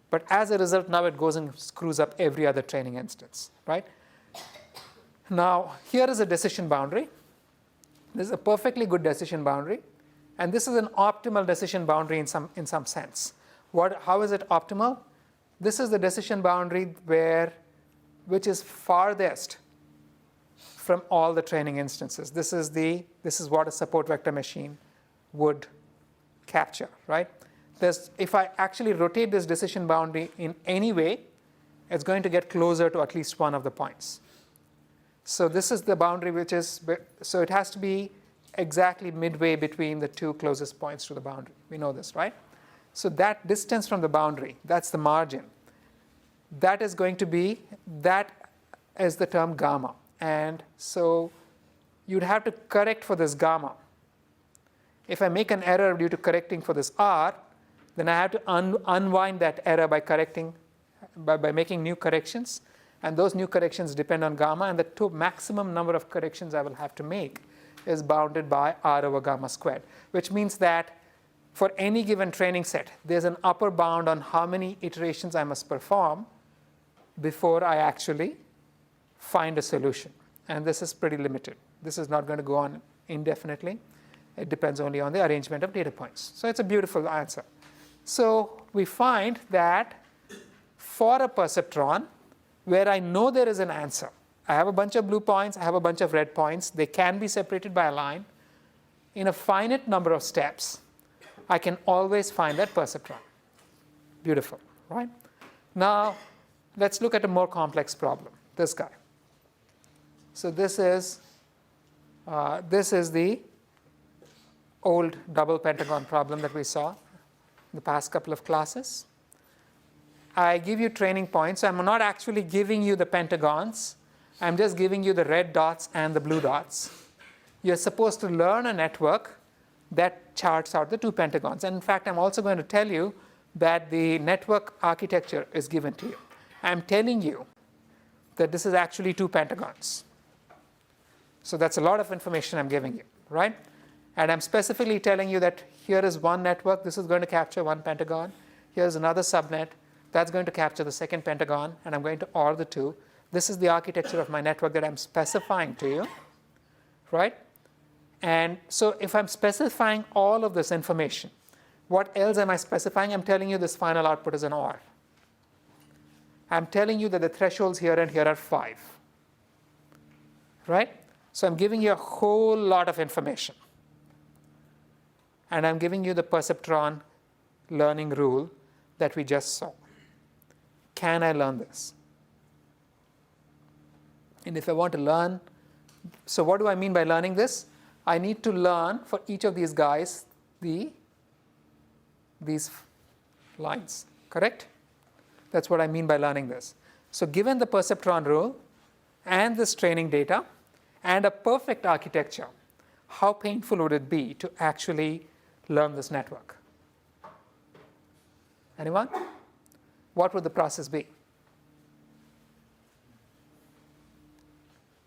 But as a result, now it goes and screws up every other training instance, right? Now, here is a decision boundary. This is a perfectly good decision boundary. And this is an optimal decision boundary in some sense. How is it optimal? This is the decision boundary which is farthest from all the training instances. This is what a support vector machine would capture, right? If I actually rotate this decision boundary in any way, it's going to get closer to at least one of the points. So this is the boundary so it has to be exactly midway between the 2 closest points to the boundary. We know this, right? So that distance from the boundary, that's the margin. That is the term gamma. And so you'd have to correct for this gamma. If I make an error due to correcting for this r, then I have to unwind that error by making new corrections. And those new corrections depend on gamma, and the maximum number of corrections I will have to make is bounded by r over gamma squared, which means that for any given training set, there's an upper bound on how many iterations I must perform before I actually find a solution. And this is pretty limited. This is not going to go on indefinitely. It depends only on the arrangement of data points. So it's a beautiful answer. So we find that for a perceptron, where I know there is an answer, I have a bunch of blue points, I have a bunch of red points, they can be separated by a line. In a finite number of steps, I can always find that perceptron. Beautiful, right? Now, let's look at a more complex problem, this guy. So this is the old double pentagon problem that we saw in the past couple of classes. I give you training points. I'm not actually giving you the pentagons. I'm just giving you the red dots and the blue dots. You're supposed to learn a network that charts out the two pentagons. And in fact, I'm also going to tell you that the network architecture is given to you. I'm telling you that this is actually two pentagons. So that's a lot of information I'm giving you, right? And I'm specifically telling you that here is one network. This is going to capture one pentagon. Here's another subnet. That's going to capture the second pentagon. And I'm going to OR the two. This is the architecture of my network that I'm specifying to you, right? And so if I'm specifying all of this information, what else am I specifying? I'm telling you this final output is an OR. I'm telling you that the thresholds here and here are 5, right? So I'm giving you a whole lot of information. And I'm giving you the perceptron learning rule that we just saw. Can I learn this? And if I want to learn, so what do I mean by learning this? I need to learn for each of these guys these lines, correct? That's what I mean by learning this. So given the perceptron rule and this training data and a perfect architecture, how painful would it be to actually learn this network? Anyone? What would the process be?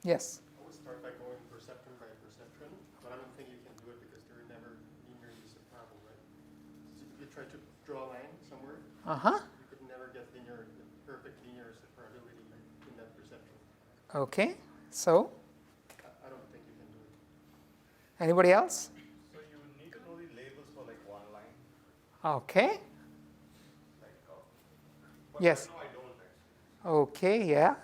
Yes? I would start by going perceptron by perceptron, but I don't think you can do it because they're never linearly separable, right? So if you try to draw a line somewhere, you could never get perfect linear separability in that perceptron. Okay, so? I don't think you can do it. Anybody else? So you would need to know the labels for like one line? Okay. Like, but yes. No, I don't actually. Okay, yeah.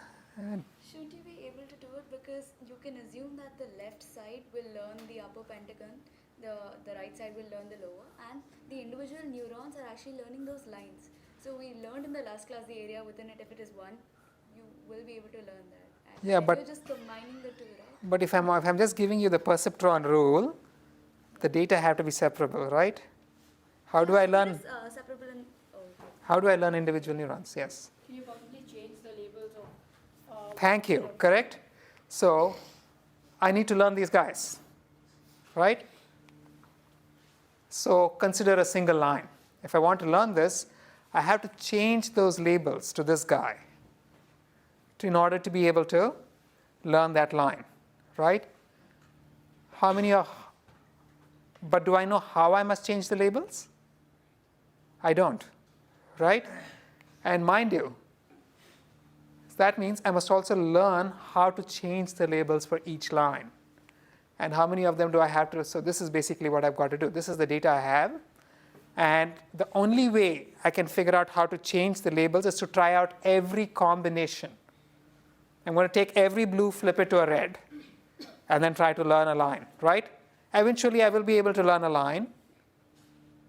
Shouldn't you be able to do it because you can assume that the left side will learn the upper pentagon, the right side will learn the lower, and the individual neurons are actually learning those lines. So we learned in the last class the area within it, if it is 1, you will be able to learn that. And yeah, but you're just combining the two, right? But if I'm just giving you the perceptron rule, the data have to be separable, right? How do I learn? Separable in, How do I learn individual neurons? Yes. Can you possibly change the labels of? Thank you. Correct. So I need to learn these guys, right? So consider a single line. If I want to learn this, I have to change those labels to this guy in order to be able to learn that line, right? But do I know how I must change the labels? I don't, right? And mind you, that means I must also learn how to change the labels for each line. And how many of them do I have to? So this is basically what I've got to do. This is the data I have. And the only way I can figure out how to change the labels is to try out every combination. I'm going to take every blue, flip it to a red, and then try to learn a line, right? Eventually, I will be able to learn a line.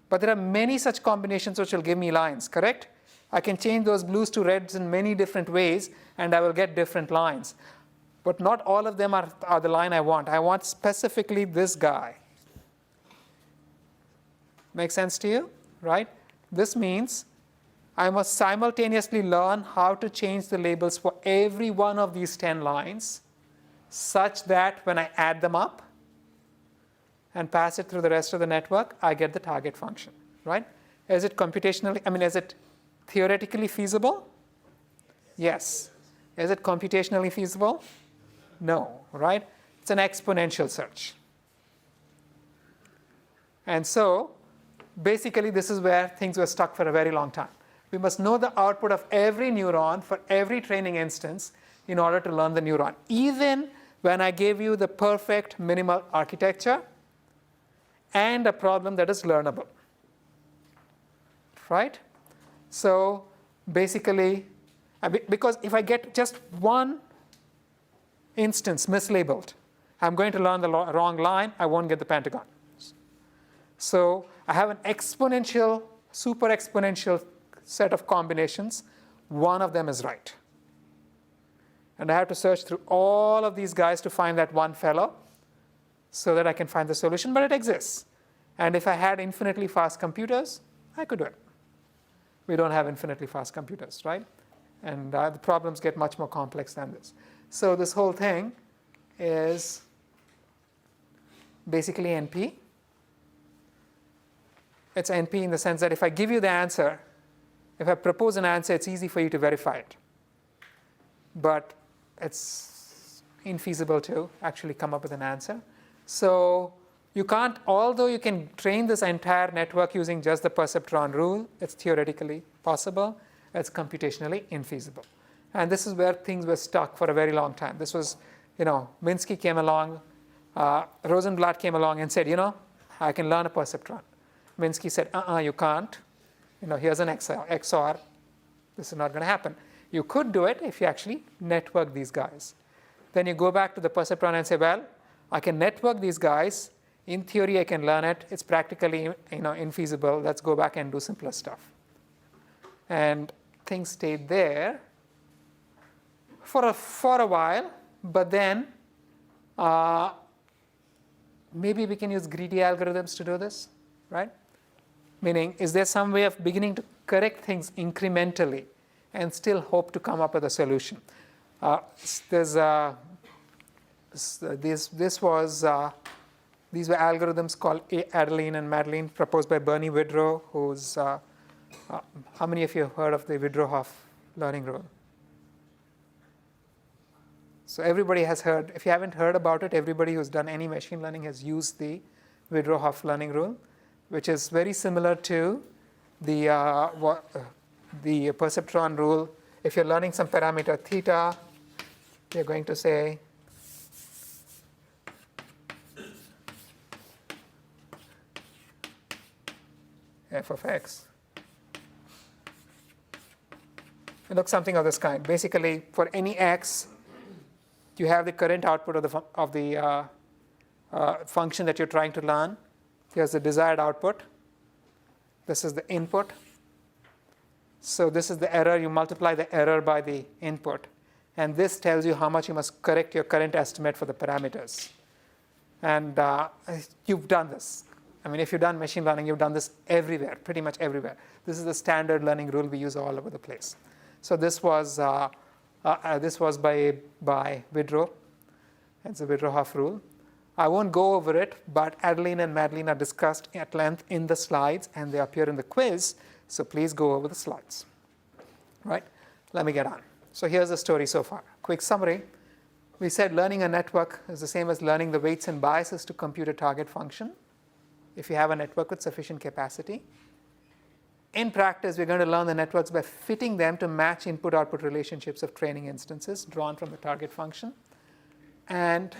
But there are many such combinations which will give me lines, correct? I can change those blues to reds in many different ways, and I will get different lines. But not all of them are the line I want. I want specifically this guy. Make sense to you, right? This means I must simultaneously learn how to change the labels for every one of these 10 lines such that when I add them up and pass it through the rest of the network, I get the target function, right? Is it is it theoretically feasible? Yes. Is it computationally feasible? No, right? It's an exponential search. And so, basically, this is where things were stuck for a very long time. We must know the output of every neuron for every training instance in order to learn the neuron, even when I gave you the perfect minimal architecture and a problem that is learnable. Right? So basically, because if I get just one instance mislabeled, I'm going to learn the wrong line, I won't get the pentagon. So I have an exponential, super exponential set of combinations. One of them is right. And I have to search through all of these guys to find that one fellow so that I can find the solution, but it exists. And if I had infinitely fast computers, I could do it. We don't have infinitely fast computers, right? And the problems get much more complex than this. So this whole thing is basically NP. It's NP in the sense that if I give you the answer, if I propose an answer, it's easy for you to verify it. But it's infeasible to actually come up with an answer. So you can't, although you can train this entire network using just the perceptron rule, it's theoretically possible, it's computationally infeasible. And this is where things were stuck for a very long time. This was, Minsky came along, Rosenblatt came along and said, I can learn a perceptron. Minsky said, you can't. Here's an XOR. This is not going to happen. You could do it if you actually network these guys. Then you go back to the perceptron and say, well, I can network these guys. In theory, I can learn it. It's practically infeasible. Let's go back and do simpler stuff. And things stayed there for a while, but then maybe we can use greedy algorithms to do this, right? Meaning, is there some way of beginning to correct things incrementally and still hope to come up with a solution? These were algorithms called Adeline and Madeline, proposed by Bernie Widrow, who's, how many of you have heard of the Widrow-Hoff learning rule? So everybody has heard. If you haven't heard about it, everybody who's done any machine learning has used the Widrow-Hoff learning rule, which is very similar to the perceptron rule. If you're learning some parameter theta, you're going to say f of x. It looks something of this kind. Basically, for any x, you have the current output of the function that you're trying to learn. Here's the desired output. This is the input. So this is the error. You multiply the error by the input. And this tells you how much you must correct your current estimate for the parameters. And you've done this. I mean, if you've done machine learning, you've done this everywhere, pretty much everywhere. This is the standard learning rule we use all over the place. So this was by Widrow. It's the Widrow-Hoff rule. I won't go over it, but Adeline and Madeline are discussed at length in the slides, and they appear in the quiz. So please go over the slides. Right? Let me get on. So here's the story so far. Quick summary. We said learning a network is the same as learning the weights and biases to compute a target function, if you have a network with sufficient capacity. In practice, we're going to learn the networks by fitting them to match input-output relationships of training instances drawn from the target function. And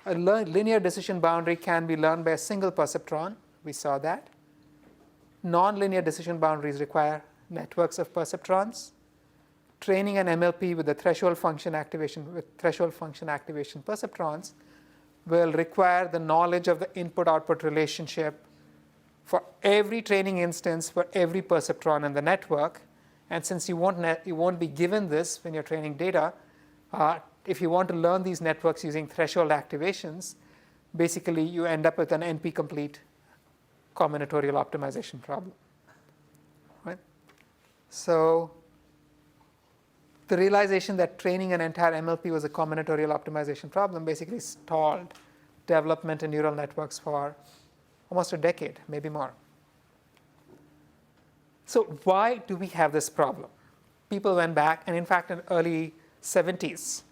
a linear decision boundary can be learned by a single perceptron. We saw that. Non-linear decision boundaries require networks of perceptrons. Training an MLP with the threshold function activation perceptrons will require the knowledge of the input-output relationship for every training instance for every perceptron in the network. And since you won't be given this when you're training data, if you want to learn these networks using threshold activations, basically you end up with an NP-complete combinatorial optimization problem. Right? So the realization that training an entire MLP was a combinatorial optimization problem basically stalled development in neural networks for almost a decade, maybe more. So why do we have this problem? People went back, and in fact, in the early 70s,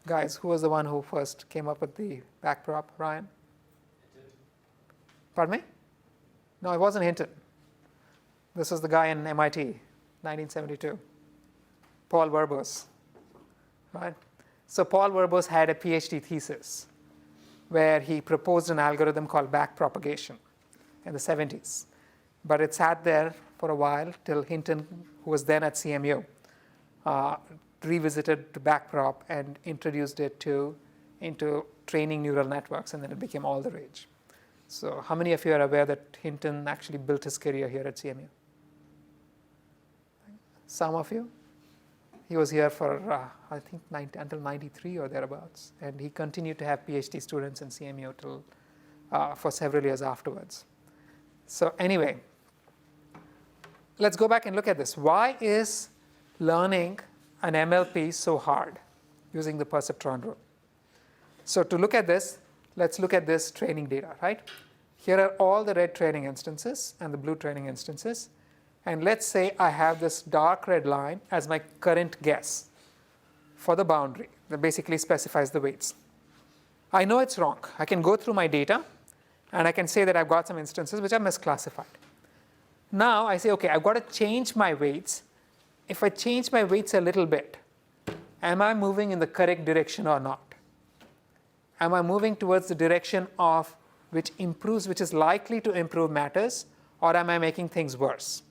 guys, who was the one who first came up with the backprop? Ryan? Pardon me? No, it wasn't Hinton. This was the guy in MIT. 1972. Paul Verbos, right? So Paul Verbos had a PhD thesis where he proposed an algorithm called backpropagation in the 70s. But it sat there for a while till Hinton, who was then at CMU, revisited the backprop and introduced it into training neural networks, and then it became all the rage. So how many of you are aware that Hinton actually built his career here at CMU? Some of you? He was here for, I think, until 93 or thereabouts. And he continued to have PhD students in CMU for several years afterwards. So anyway, let's go back and look at this. Why is learning an MLP so hard using the perceptron rule? So to look at this, let's look at this training data, right? Here are all the red training instances and the blue training instances. And let's say I have this dark red line as my current guess for the boundary that basically specifies the weights. I know it's wrong. I can go through my data and I can say that I've got some instances which are misclassified. Now I say, okay, I've got to change my weights. If I change my weights a little bit, am I moving in the correct direction or not? Am I moving towards the direction of which improves, which is likely to improve matters, or am I making things worse?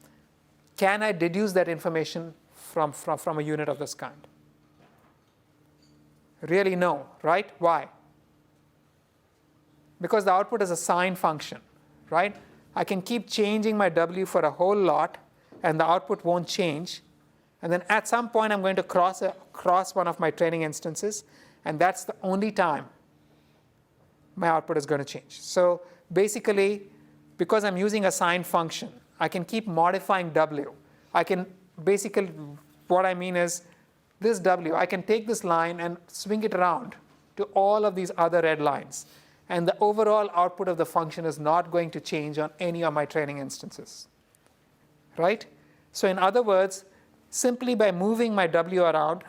Can I deduce that information from a unit of this kind? Really no, right? Why? Because the output is a sine function, right? I can keep changing my W for a whole lot and the output won't change. And then at some point I'm going to cross one of my training instances, and that's the only time my output is going to change. So basically, because I'm using a sine function, I can keep modifying W. I can basically, what I mean is this W, I can take this line and swing it around to all of these other red lines. And the overall output of the function is not going to change on any of my training instances, right? So in other words, simply by moving my W around,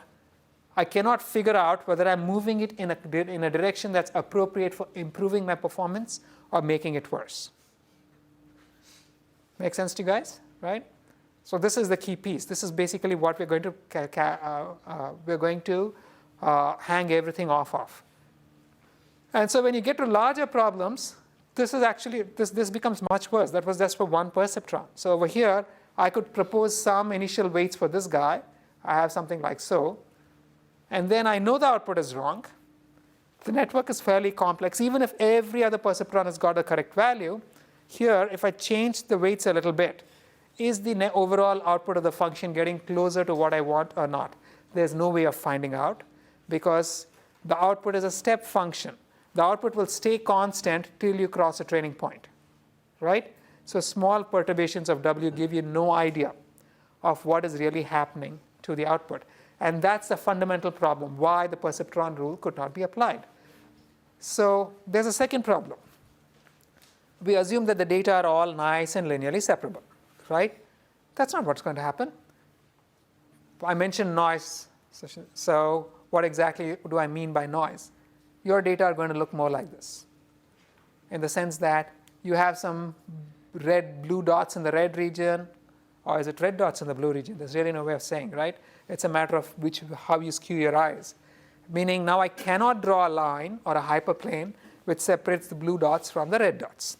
I cannot figure out whether I'm moving it in a direction that's appropriate for improving my performance or making it worse. Make sense to you guys, right? So this is the key piece. This is basically what we're going to hang everything off of. And so when you get to larger problems, this is actually this becomes much worse. That was just for one perceptron. So over here, I could propose some initial weights for this guy. I have something like so. And then I know the output is wrong. The network is fairly complex. Even if every other perceptron has got the correct value, here, if I change the weights a little bit, is the overall output of the function getting closer to what I want or not? There's no way of finding out because the output is a step function. The output will stay constant till you cross a training point, right? So small perturbations of W give you no idea of what is really happening to the output. And that's the fundamental problem, why the perceptron rule could not be applied. So there's a second problem. We assume that the data are all nice and linearly separable, right? That's not what's going to happen. I mentioned noise. So what exactly do I mean by noise? Your data are going to look more like this, in the sense that you have some blue dots in the red region, or is it red dots in the blue region? There's really no way of saying, right? It's a matter of how you skew your eyes. Meaning now I cannot draw a line or a hyperplane which separates the blue dots from the red dots.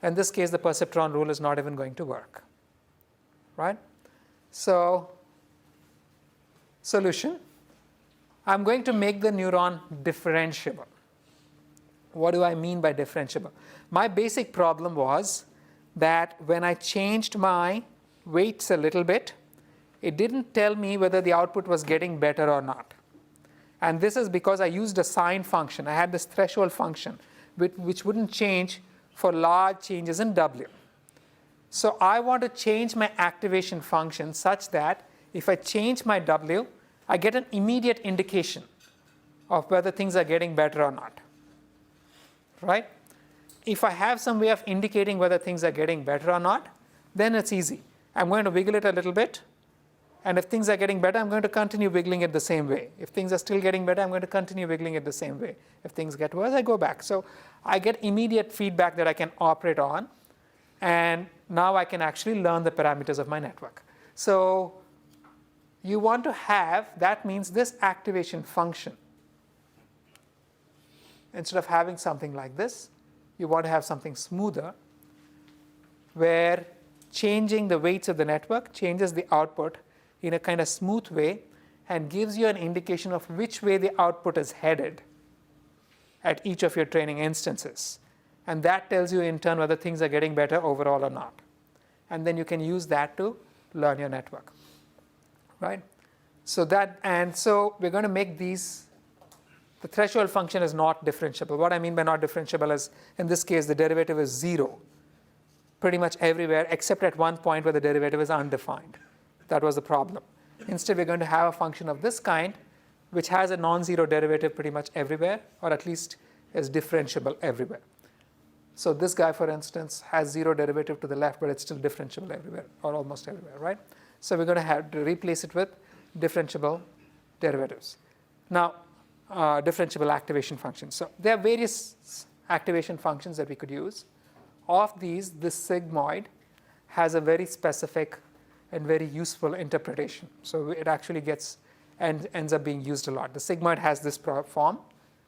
In this case, the perceptron rule is not even going to work, right? So, solution. I'm going to make the neuron differentiable. What do I mean by differentiable? My basic problem was that when I changed my weights a little bit, it didn't tell me whether the output was getting better or not. And this is because I used a sine function. I had this threshold function which wouldn't change for large changes in W. So I want to change my activation function such that if I change my W, I get an immediate indication of whether things are getting better or not, right? If I have some way of indicating whether things are getting better or not, then it's easy. I'm going to wiggle it a little bit, and if things are getting better, I'm going to continue wiggling it the same way. If things are still getting better, I'm going to continue wiggling it the same way. If things get worse, I go back. So I get immediate feedback that I can operate on, and now I can actually learn the parameters of my network. So you want to have, that means this activation function, instead of having something like this, you want to have something smoother, where changing the weights of the network changes the output in a kind of smooth way and gives you an indication of which way the output is headed at each of your training instances. And that tells you in turn whether things are getting better overall or not. And then you can use that to learn your network, right? So we're going to make these, the threshold function is not differentiable. What I mean by not differentiable is, in this case, the derivative is 0 pretty much everywhere except at one point where the derivative is undefined. That was the problem. Instead, we're going to have a function of this kind which has a non-zero derivative pretty much everywhere, or at least is differentiable everywhere. So this guy, for instance, has 0 derivative to the left, but it's still differentiable everywhere, or almost everywhere, right? So we're going to have to replace it with differentiable derivatives. Now, differentiable activation functions. So there are various activation functions that we could use. Of these, this sigmoid has a very specific and very useful interpretation. So it actually gets and ends up being used a lot. The sigmoid has this form.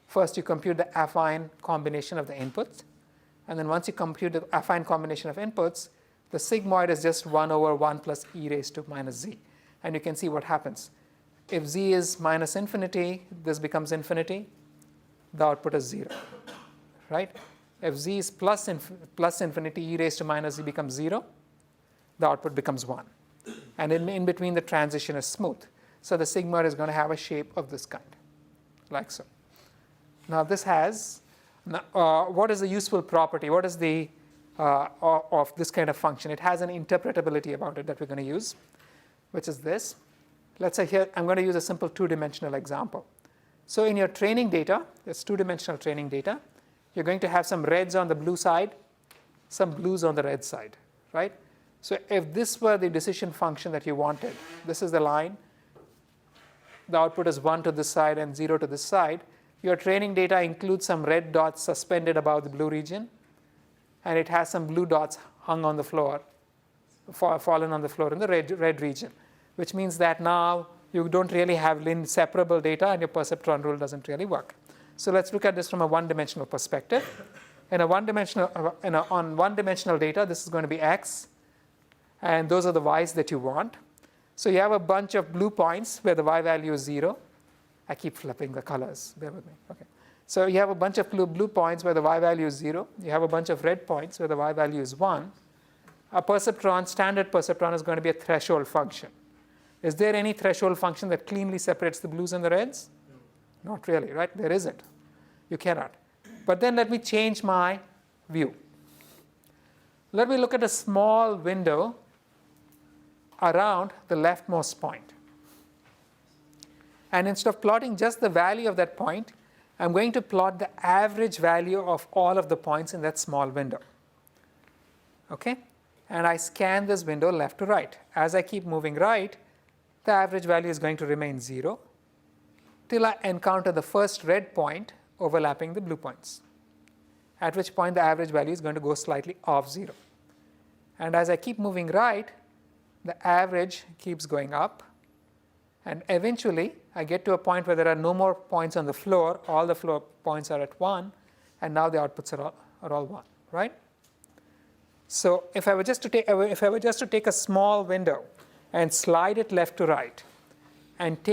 First, you compute the affine combination of the inputs. And then once you compute the affine combination of inputs, the sigmoid is just 1 over 1 plus e raised to minus z. And you can see what happens. If z is minus infinity, this becomes infinity. The output is 0, right? If z is plus infinity, e raised to minus z becomes 0. The output becomes 1. And in between, the transition is smooth. So the sigmoid is going to have a shape of this kind, like so. Now this has, what is the useful property? What is the, of this kind of function? It has an interpretability about it that we're going to use, which is this. Let's say here, I'm going to use a simple two-dimensional example. So in your training data, this two-dimensional training data, you're going to have some reds on the blue side, some blues on the red side, right? So if this were the decision function that you wanted, this is the line, the output is 1 to this side and 0 to this side, your training data includes some red dots suspended above the blue region, and it has some blue dots hung on the floor, fallen on the floor in the red region, which means that now you don't really have separable data and your perceptron rule doesn't really work. So let's look at this from a one-dimensional perspective. On one-dimensional data, this is going to be x, and those are the y's that you want. So you have a bunch of blue points where the y value is 0. I keep flipping the colors, bear with me. Okay. So you have a bunch of blue points where the y value is 0. You have a bunch of red points where the y value is 1. A perceptron, standard perceptron, is going to be a threshold function. Is there any threshold function that cleanly separates the blues and the reds? No. Not really, right? There isn't. You cannot. But then let me change my view. Let me look at a small window around the leftmost point. And instead of plotting just the value of that point, I'm going to plot the average value of all of the points in that small window. Okay? And I scan this window left to right. As I keep moving right, the average value is going to remain 0 till I encounter the first red point overlapping the blue points, at which point the average value is going to go slightly off 0. And as I keep moving right, the average keeps going up, and eventually I get to a point where there are no more points on the floor. All the floor points are at 1, and now the outputs are all 1, right? So if I were just to take a small window and slide it left to right, and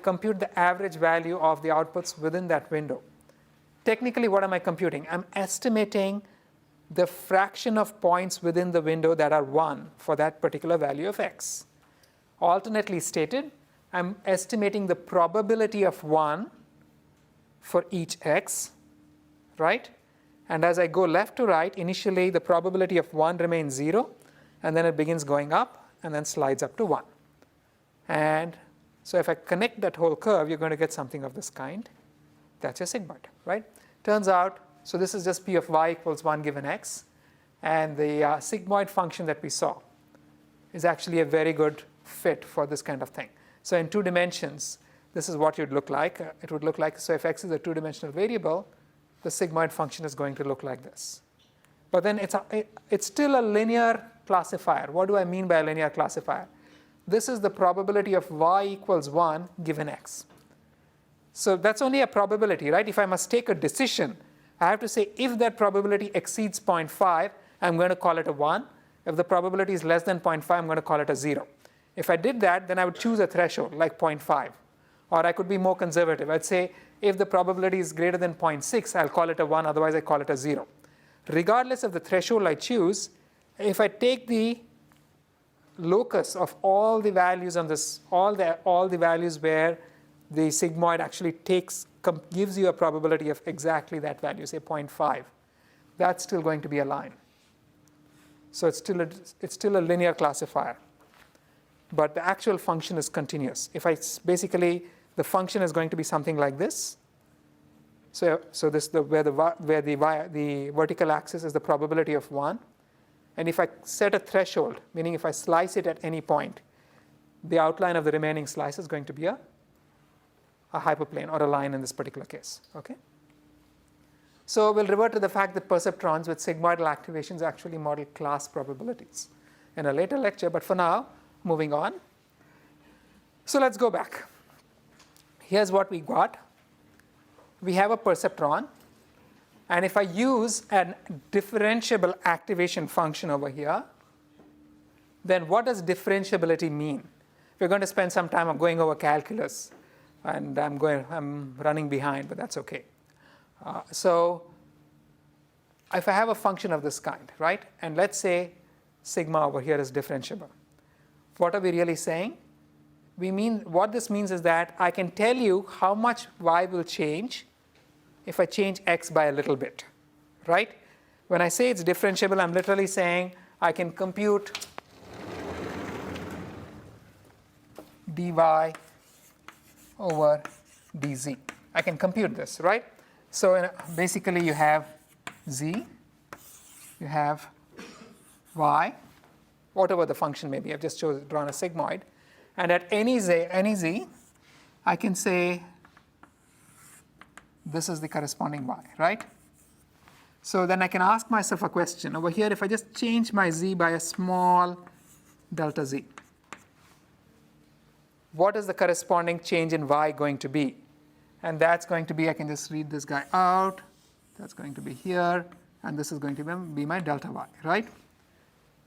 compute the average value of the outputs within that window, technically what am I computing? I'm estimating the fraction of points within the window that are 1 for that particular value of x. Alternately stated, I'm estimating the probability of 1 for each x, right? And as I go left to right, initially the probability of 1 remains 0, and then it begins going up and then slides up to 1. And so if I connect that whole curve, you're going to get something of this kind. That's your sigmoid, right? Turns out, so this is just p of y equals 1 given x. And the sigmoid function that we saw is actually a very good fit for this kind of thing. So in 2 dimensions, this is what it would look like. It would look like, so if x is a 2-dimensional variable, the sigmoid function is going to look like this. But then it's still a linear classifier. What do I mean by a linear classifier? this is the probability of y equals 1 given x. So that's only a probability, right? If I must take a decision, I have to say if that probability exceeds 0.5, I'm going to call it a 1. If the probability is less than 0.5, I'm going to call it a 0. If I did that, then I would choose a threshold like 0.5. Or I could be more conservative. I'd say if the probability is greater than 0.6, I'll call it a 1, otherwise I call it a 0. Regardless of the threshold I choose, if I take the locus of all the values on this, all the values where the sigmoid actually gives you a probability of exactly that value, say 0.5, that's still going to be a line. So it's still a linear classifier. But the actual function is continuous. Basically, the function is going to be something like this. So this where the vertical axis is the probability of 1. And if I set a threshold, meaning if I slice it at any point, the outline of the remaining slice is going to be a hyperplane or a line in this particular case. Okay? So we'll revert to the fact that perceptrons with sigmoidal activations actually model class probabilities in a later lecture. But for now, moving on. So let's go back. Here's what we got. We have a perceptron. And if I use a differentiable activation function over here, then what does differentiability mean? We're going to spend some time on going over calculus. And I'm running behind, but that's okay. So if I have a function of this kind, right? And let's say sigma over here is differentiable. What are we really saying? What this means is that I can tell you how much y will change if I change x by a little bit, right? When I say it's differentiable, I'm literally saying I can compute dy over dz. I can compute this, right? So basically you have z, you have y, whatever the function may be. I've just drawn a sigmoid. And at any z, I can say this is the corresponding y, right? So then I can ask myself a question. Over here, if I just change my z by a small delta z, what is the corresponding change in y going to be? And that's going to be, I can just read this guy out. That's going to be here. And this is going to be my delta y, right?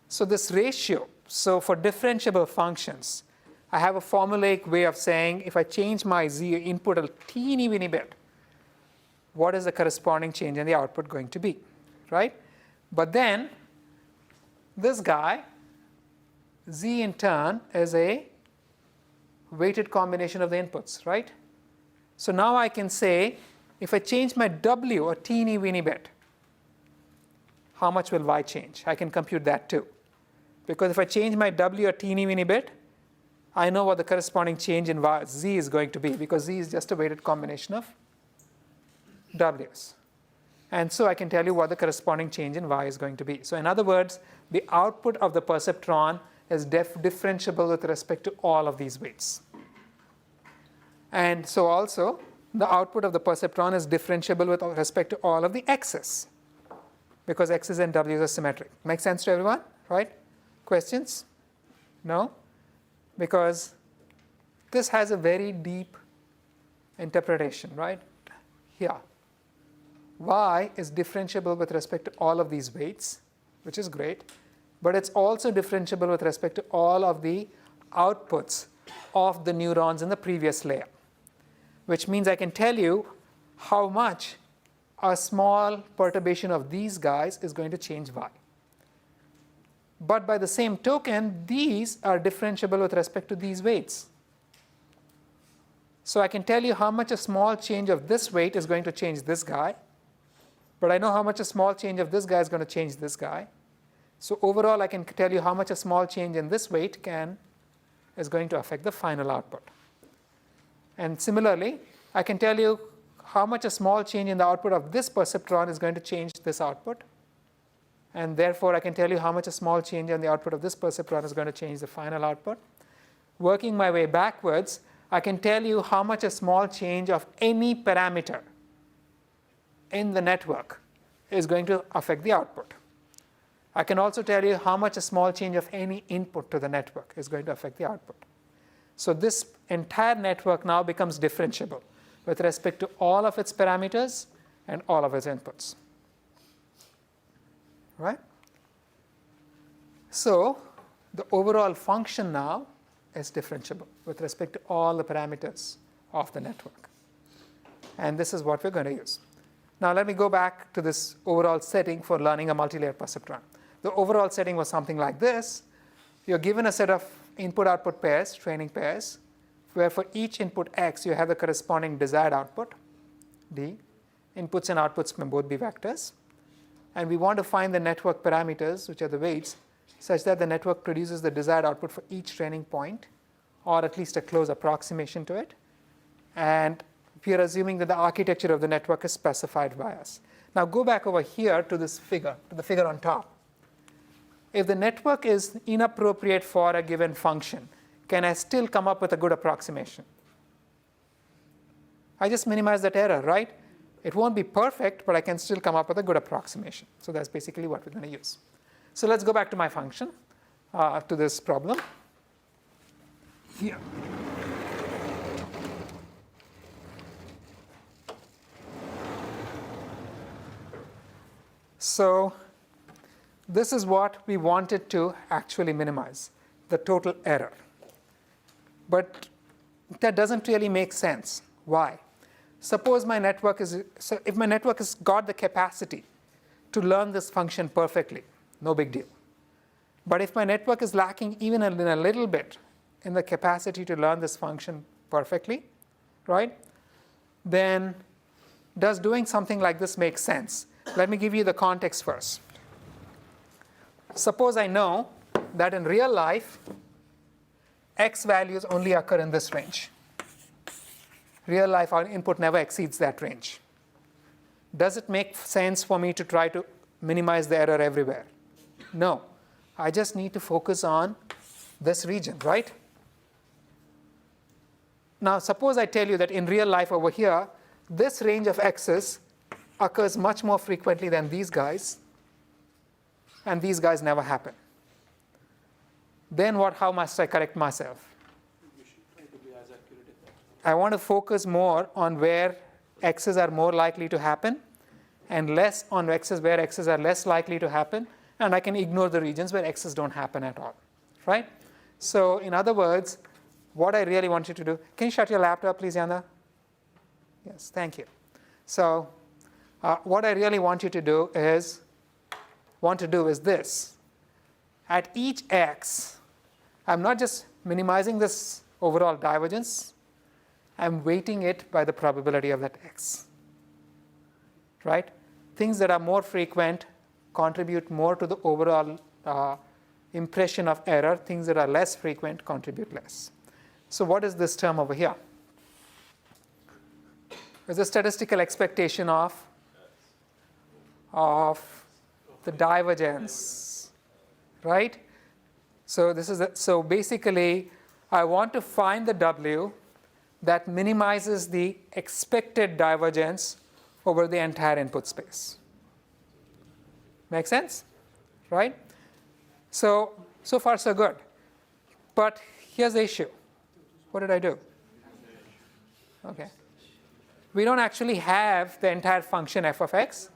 So this ratio, so for differentiable functions, I have a formulaic way of saying if I change my z input a teeny weeny bit, what is the corresponding change in the output going to be, right? But then this guy, z in turn, is a weighted combination of the inputs, right? So now I can say if I change my w a teeny weeny bit, how much will y change? I can compute that too. Because if I change my w a teeny weeny bit, I know what the corresponding change in z is going to be, because z is just a weighted combination of w's. And so I can tell you what the corresponding change in y is going to be. So in other words, the output of the perceptron is differentiable with respect to all of these weights. And so also, the output of the perceptron is differentiable with respect to all of the x's, because x's and w's are symmetric. Make sense to everyone, right? Questions? No? Because this has a very deep interpretation, right? Here. Y is differentiable with respect to all of these weights, which is great, but it's also differentiable with respect to all of the outputs of the neurons in the previous layer, which means I can tell you how much a small perturbation of these guys is going to change y. But by the same token, these are differentiable with respect to these weights. So I can tell you how much a small change of this weight is going to change this guy, but I know how much a small change of this guy is going to change this guy. So overall, I can tell you how much a small change in this weight is going to affect the final output. And similarly, I can tell you how much a small change in the output of this perceptron is going to change this output. And therefore, I can tell you how much a small change in the output of this perceptron is going to change the final output. Working my way backwards, I can tell you how much a small change of any parameter in the network is going to affect the output. I can also tell you how much a small change of any input to the network is going to affect the output. So this entire network now becomes differentiable with respect to all of its parameters and all of its inputs. Right? So the overall function now is differentiable with respect to all the parameters of the network. And this is what we're going to use. Now let me go back to this overall setting for learning a multi-layer perceptron. The overall setting was something like this. You're given a set of input-output pairs, training pairs, where for each input x, you have the corresponding desired output, d. Inputs and outputs may both be vectors. And we want to find the network parameters, which are the weights, such that the network produces the desired output for each training point, or at least a close approximation to it. And we are assuming that the architecture of the network is specified by us. Now go back over here to this figure, to the figure on top. If the network is inappropriate for a given function, can I still come up with a good approximation? I just minimize that error, right? It won't be perfect, but I can still come up with a good approximation. So that's basically what we're going to use. So let's go back to my function, to this problem. Here. So this is what we wanted to actually minimize, the total error. But that doesn't really make sense. Why? Suppose my network is, so if my network has got the capacity to learn this function perfectly, no big deal. But if my network is lacking even in a little bit in the capacity to learn this function perfectly, right, then does doing something like this make sense? Let me give you the context first. Suppose I know that in real life, x values only occur in this range. Real life, our input never exceeds that range. Does it make sense for me to try to minimize the error everywhere? No. I just need to focus on this region, right? Now, suppose I tell you that in real life over here, this range of x's occurs much more frequently than these guys, and these guys never happen. Then what? How must I correct myself? You should try to be as accurate as possible. I want to focus more on where x's are more likely to happen and less on x's where x's are less likely to happen, and I can ignore the regions where x's don't happen at all, right? So in other words, what I really want you to do, can you shut your laptop please, Yanda? Yes, thank you. So what I really want you to do is this. At each x, I'm not just minimizing this overall divergence, I'm weighting it by the probability of that x, right? Things that are more frequent contribute more to the overall impression of error. Things that are less frequent contribute less. So what is this term over here? It's a statistical expectation of the divergence, right? So this is so basically, I want to find the W that minimizes the expected divergence over the entire input space. Make sense? Right? So far so good. But here's the issue. What did I do? Okay. We don't actually have the entire function f of x.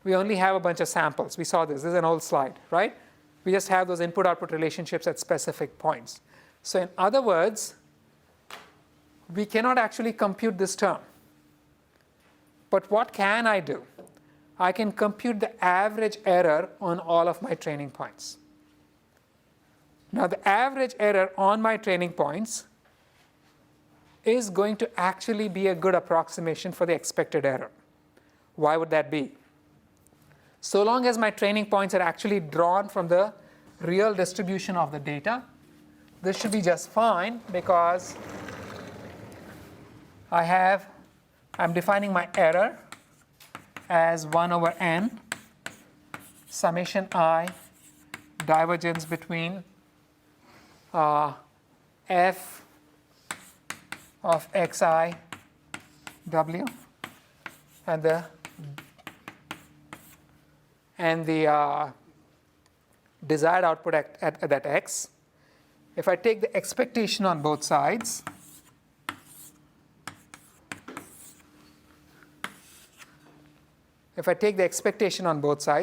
We only have a bunch of samples. We saw this. This is an old slide, right? We just have those input-output relationships at specific points. So in other words, we cannot actually compute this term. But what can I do? I can compute the average error on all of my training points. Now the average error on my training points is going to actually be a good approximation for the expected error. Why would that be? So long as my training points are actually drawn from the real distribution of the data, this should be just fine because I'm defining my error as 1 over n summation I divergence between f of xi w and the desired output at that x. If I take the expectation on both sides,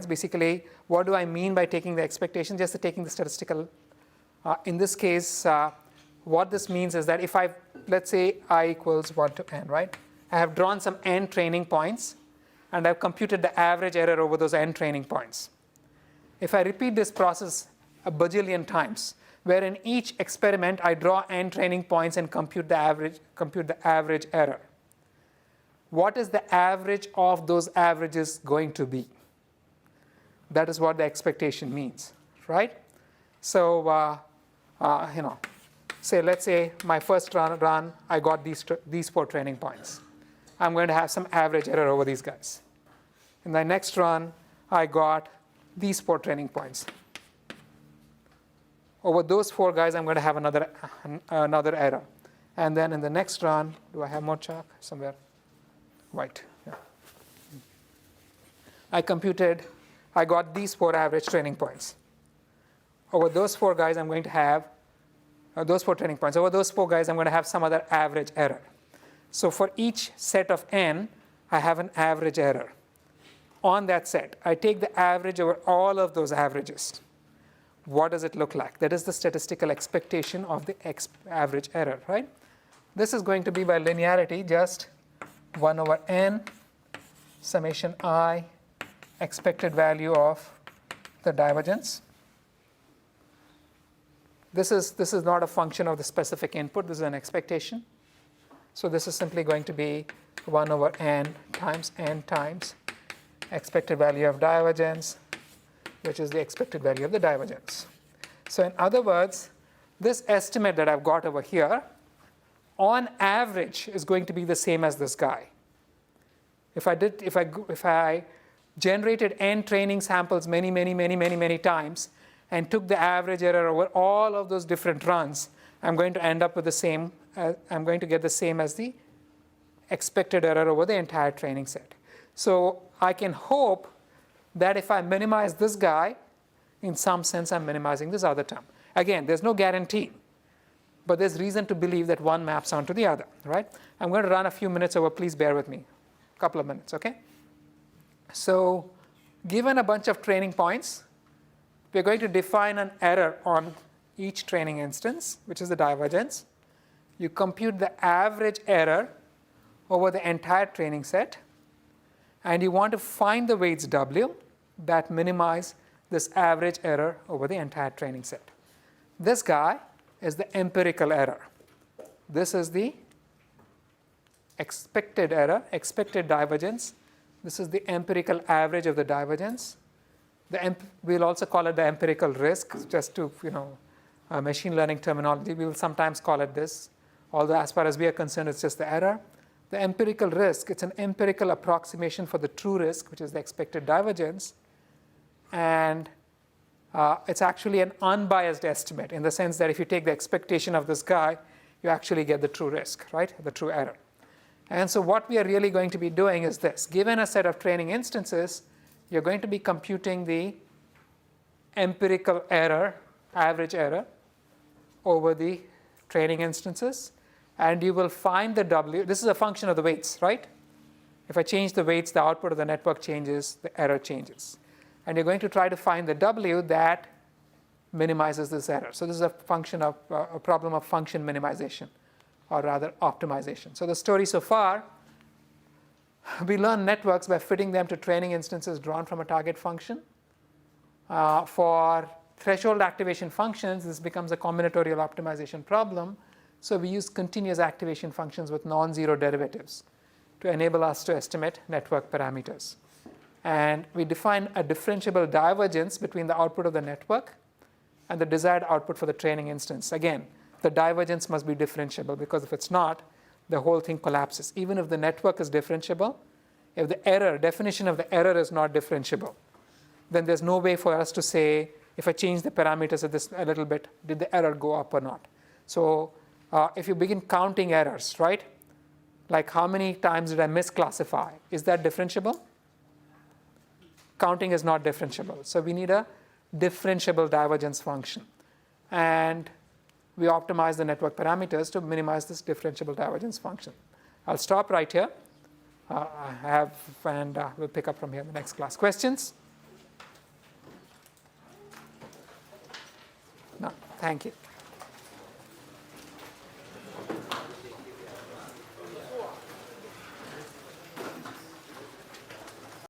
basically, what do I mean by taking the expectation? Just taking the statistical. In this case, what this means is that if let's say I equals 1 to n, right? I have drawn some n training points, and I've computed the average error over those n training points. If I repeat this process a bajillion times, where in each experiment I draw n training points and compute the average error, what is the average of those averages going to be? That is what the expectation means, right? So, let's say my first run I got these 4 training points. I'm going to have some average error over these guys. In the next run, I got these 4 training points. Over those 4 guys, I'm going to have another error. And then in the next run, do I have more chalk somewhere? White. Yeah. I got these 4 average training points. Over those 4 guys, I'm going to have those 4 training points. Over those 4 guys, I'm going to have some other average error. So for each set of n, I have an average error. On that set, I take the average over all of those averages. What does it look like? That is the statistical expectation of the average error, right? This is going to be by linearity, just 1 over n summation I expected value of the divergence. This is not a function of the specific input. This is an expectation. So this is simply going to be 1 over n times expected value of divergence, which is the expected value of the divergence. So in other words, this estimate that I've got over here, on average, is going to be the same as this guy. If I generated n training samples many times and took the average error over all of those different runs, I'm going to end up with the same. I'm going to get the same as the expected error over the entire training set. So I can hope that if I minimize this guy, in some sense I'm minimizing this other term. Again, there's no guarantee, but there's reason to believe that one maps onto the other, right? I'm going to run a few minutes over. Please bear with me. A couple of minutes, okay? So given a bunch of training points, we're going to define an error on each training instance, which is the divergence. You compute the average error over the entire training set, and you want to find the weights W that minimize this average error over the entire training set. This guy is the empirical error. This is the expected error, expected divergence. This is the empirical average of the divergence. We'll also call it the empirical risk, just to, machine learning terminology. We will sometimes call it this, although as far as we are concerned, it's just the error. The empirical risk, it's an empirical approximation for the true risk, which is the expected divergence. And it's actually an unbiased estimate in the sense that if you take the expectation of this guy, you actually get the true risk, right? The true error. And so what we are really going to be doing is this. Given a set of training instances, you're going to be computing the empirical error, average error, over the training instances. And you will find the W. This is a function of the weights, right? If I change the weights, the output of the network changes, the error changes. And you're going to try to find the W that minimizes this error. So this is a problem of function minimization, or rather optimization. So the story so far, we learn networks by fitting them to training instances drawn from a target function. For threshold activation functions, this becomes a combinatorial optimization problem. So we use continuous activation functions with non-zero derivatives to enable us to estimate network parameters. And we define a differentiable divergence between the output of the network and the desired output for the training instance. Again, the divergence must be differentiable, because if it's not, the whole thing collapses. Even if the network is differentiable, if the definition of the error is not differentiable, then there's no way for us to say, if I change the parameters of this a little bit, did the error go up or not? So if you begin counting errors, right? Like how many times did I misclassify? Is that differentiable? Counting is not differentiable. So we need a differentiable divergence function. And we optimize the network parameters to minimize this differentiable divergence function. I'll stop right here. We'll pick up from here in the next class. Questions? No, thank you.